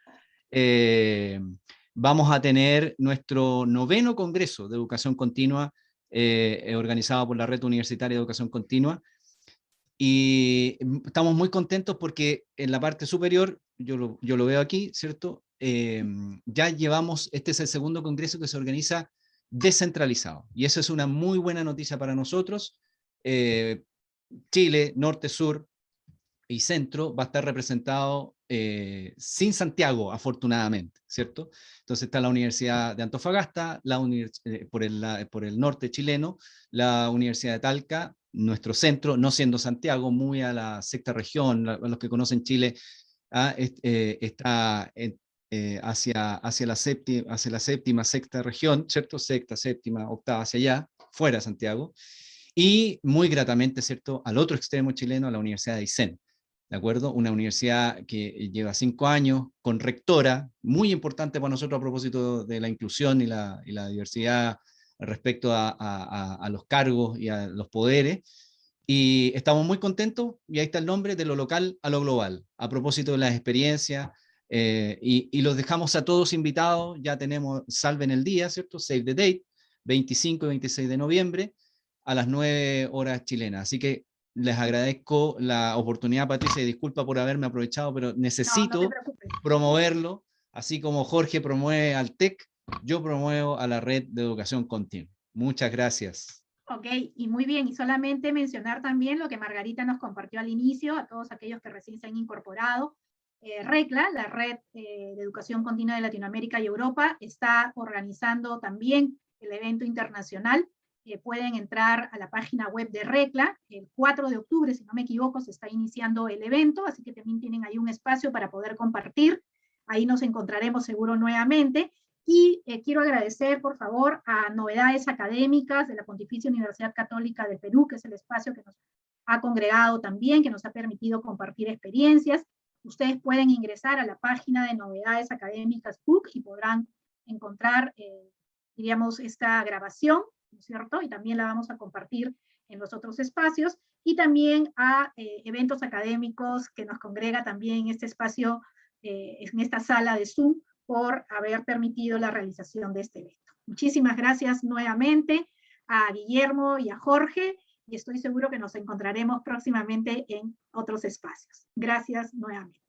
Vamos a tener nuestro 9º Congreso de Educación Continua, organizado por la Red Universitaria de Educación Continua, y estamos muy contentos porque en la parte superior, yo lo veo aquí, ¿cierto? Ya llevamos, este es el 2º Congreso que se organiza descentralizado, y eso es una muy buena noticia para nosotros. Chile, norte, sur y centro va a estar representado sin Santiago, afortunadamente, ¿cierto? Entonces está la Universidad de Antofagasta, por el norte chileno, la Universidad de Talca, nuestro centro, no siendo Santiago, muy a la 6ª región, a los que conocen Chile, está hacia la 7ª, 6ª región, ¿cierto? 6ª, 7ª, 8ª, hacia allá, fuera de Santiago. Y muy gratamente, ¿cierto?, al otro extremo chileno, a la Universidad de Aysén, ¿de acuerdo? Una universidad que lleva 5 años, con rectora, muy importante para nosotros a propósito de la inclusión y la diversidad respecto a los cargos y a los poderes. Y estamos muy contentos, y ahí está el nombre, de lo local a lo global, a propósito de las experiencias, y los dejamos a todos invitados. Ya tenemos, salven el día, ¿cierto? Save the date, 25 y 26 de noviembre, a las 9 horas chilenas. Así que les agradezco la oportunidad, Patricia, y disculpa por haberme aprovechado, pero necesito promoverlo, así como Jorge promueve al TEC, yo promuevo a la Red de Educación Continua. Muchas gracias. Ok, y muy bien, y solamente mencionar también lo que Margarita nos compartió al inicio, a todos aquellos que recién se han incorporado. RECLA, la Red de Educación Continua de Latinoamérica y Europa, está organizando también el evento internacional. Pueden entrar a la página web de RECLA, el 4 de octubre, si no me equivoco, se está iniciando el evento, así que también tienen ahí un espacio para poder compartir. Ahí nos encontraremos seguro nuevamente. Y quiero agradecer, por favor, a Novedades Académicas de la Pontificia Universidad Católica del Perú, que es el espacio que nos ha congregado también, que nos ha permitido compartir experiencias. Ustedes pueden ingresar a la página de Novedades Académicas PUC y podrán encontrar, diríamos, esta grabación, ¿no es cierto? Y también la vamos a compartir en los otros espacios. Y también a eventos académicos que nos congrega también en este espacio, en esta sala de Zoom, por haber permitido la realización de este evento. Muchísimas gracias nuevamente a Guillermo y a Jorge, y estoy seguro que nos encontraremos próximamente en otros espacios. Gracias nuevamente.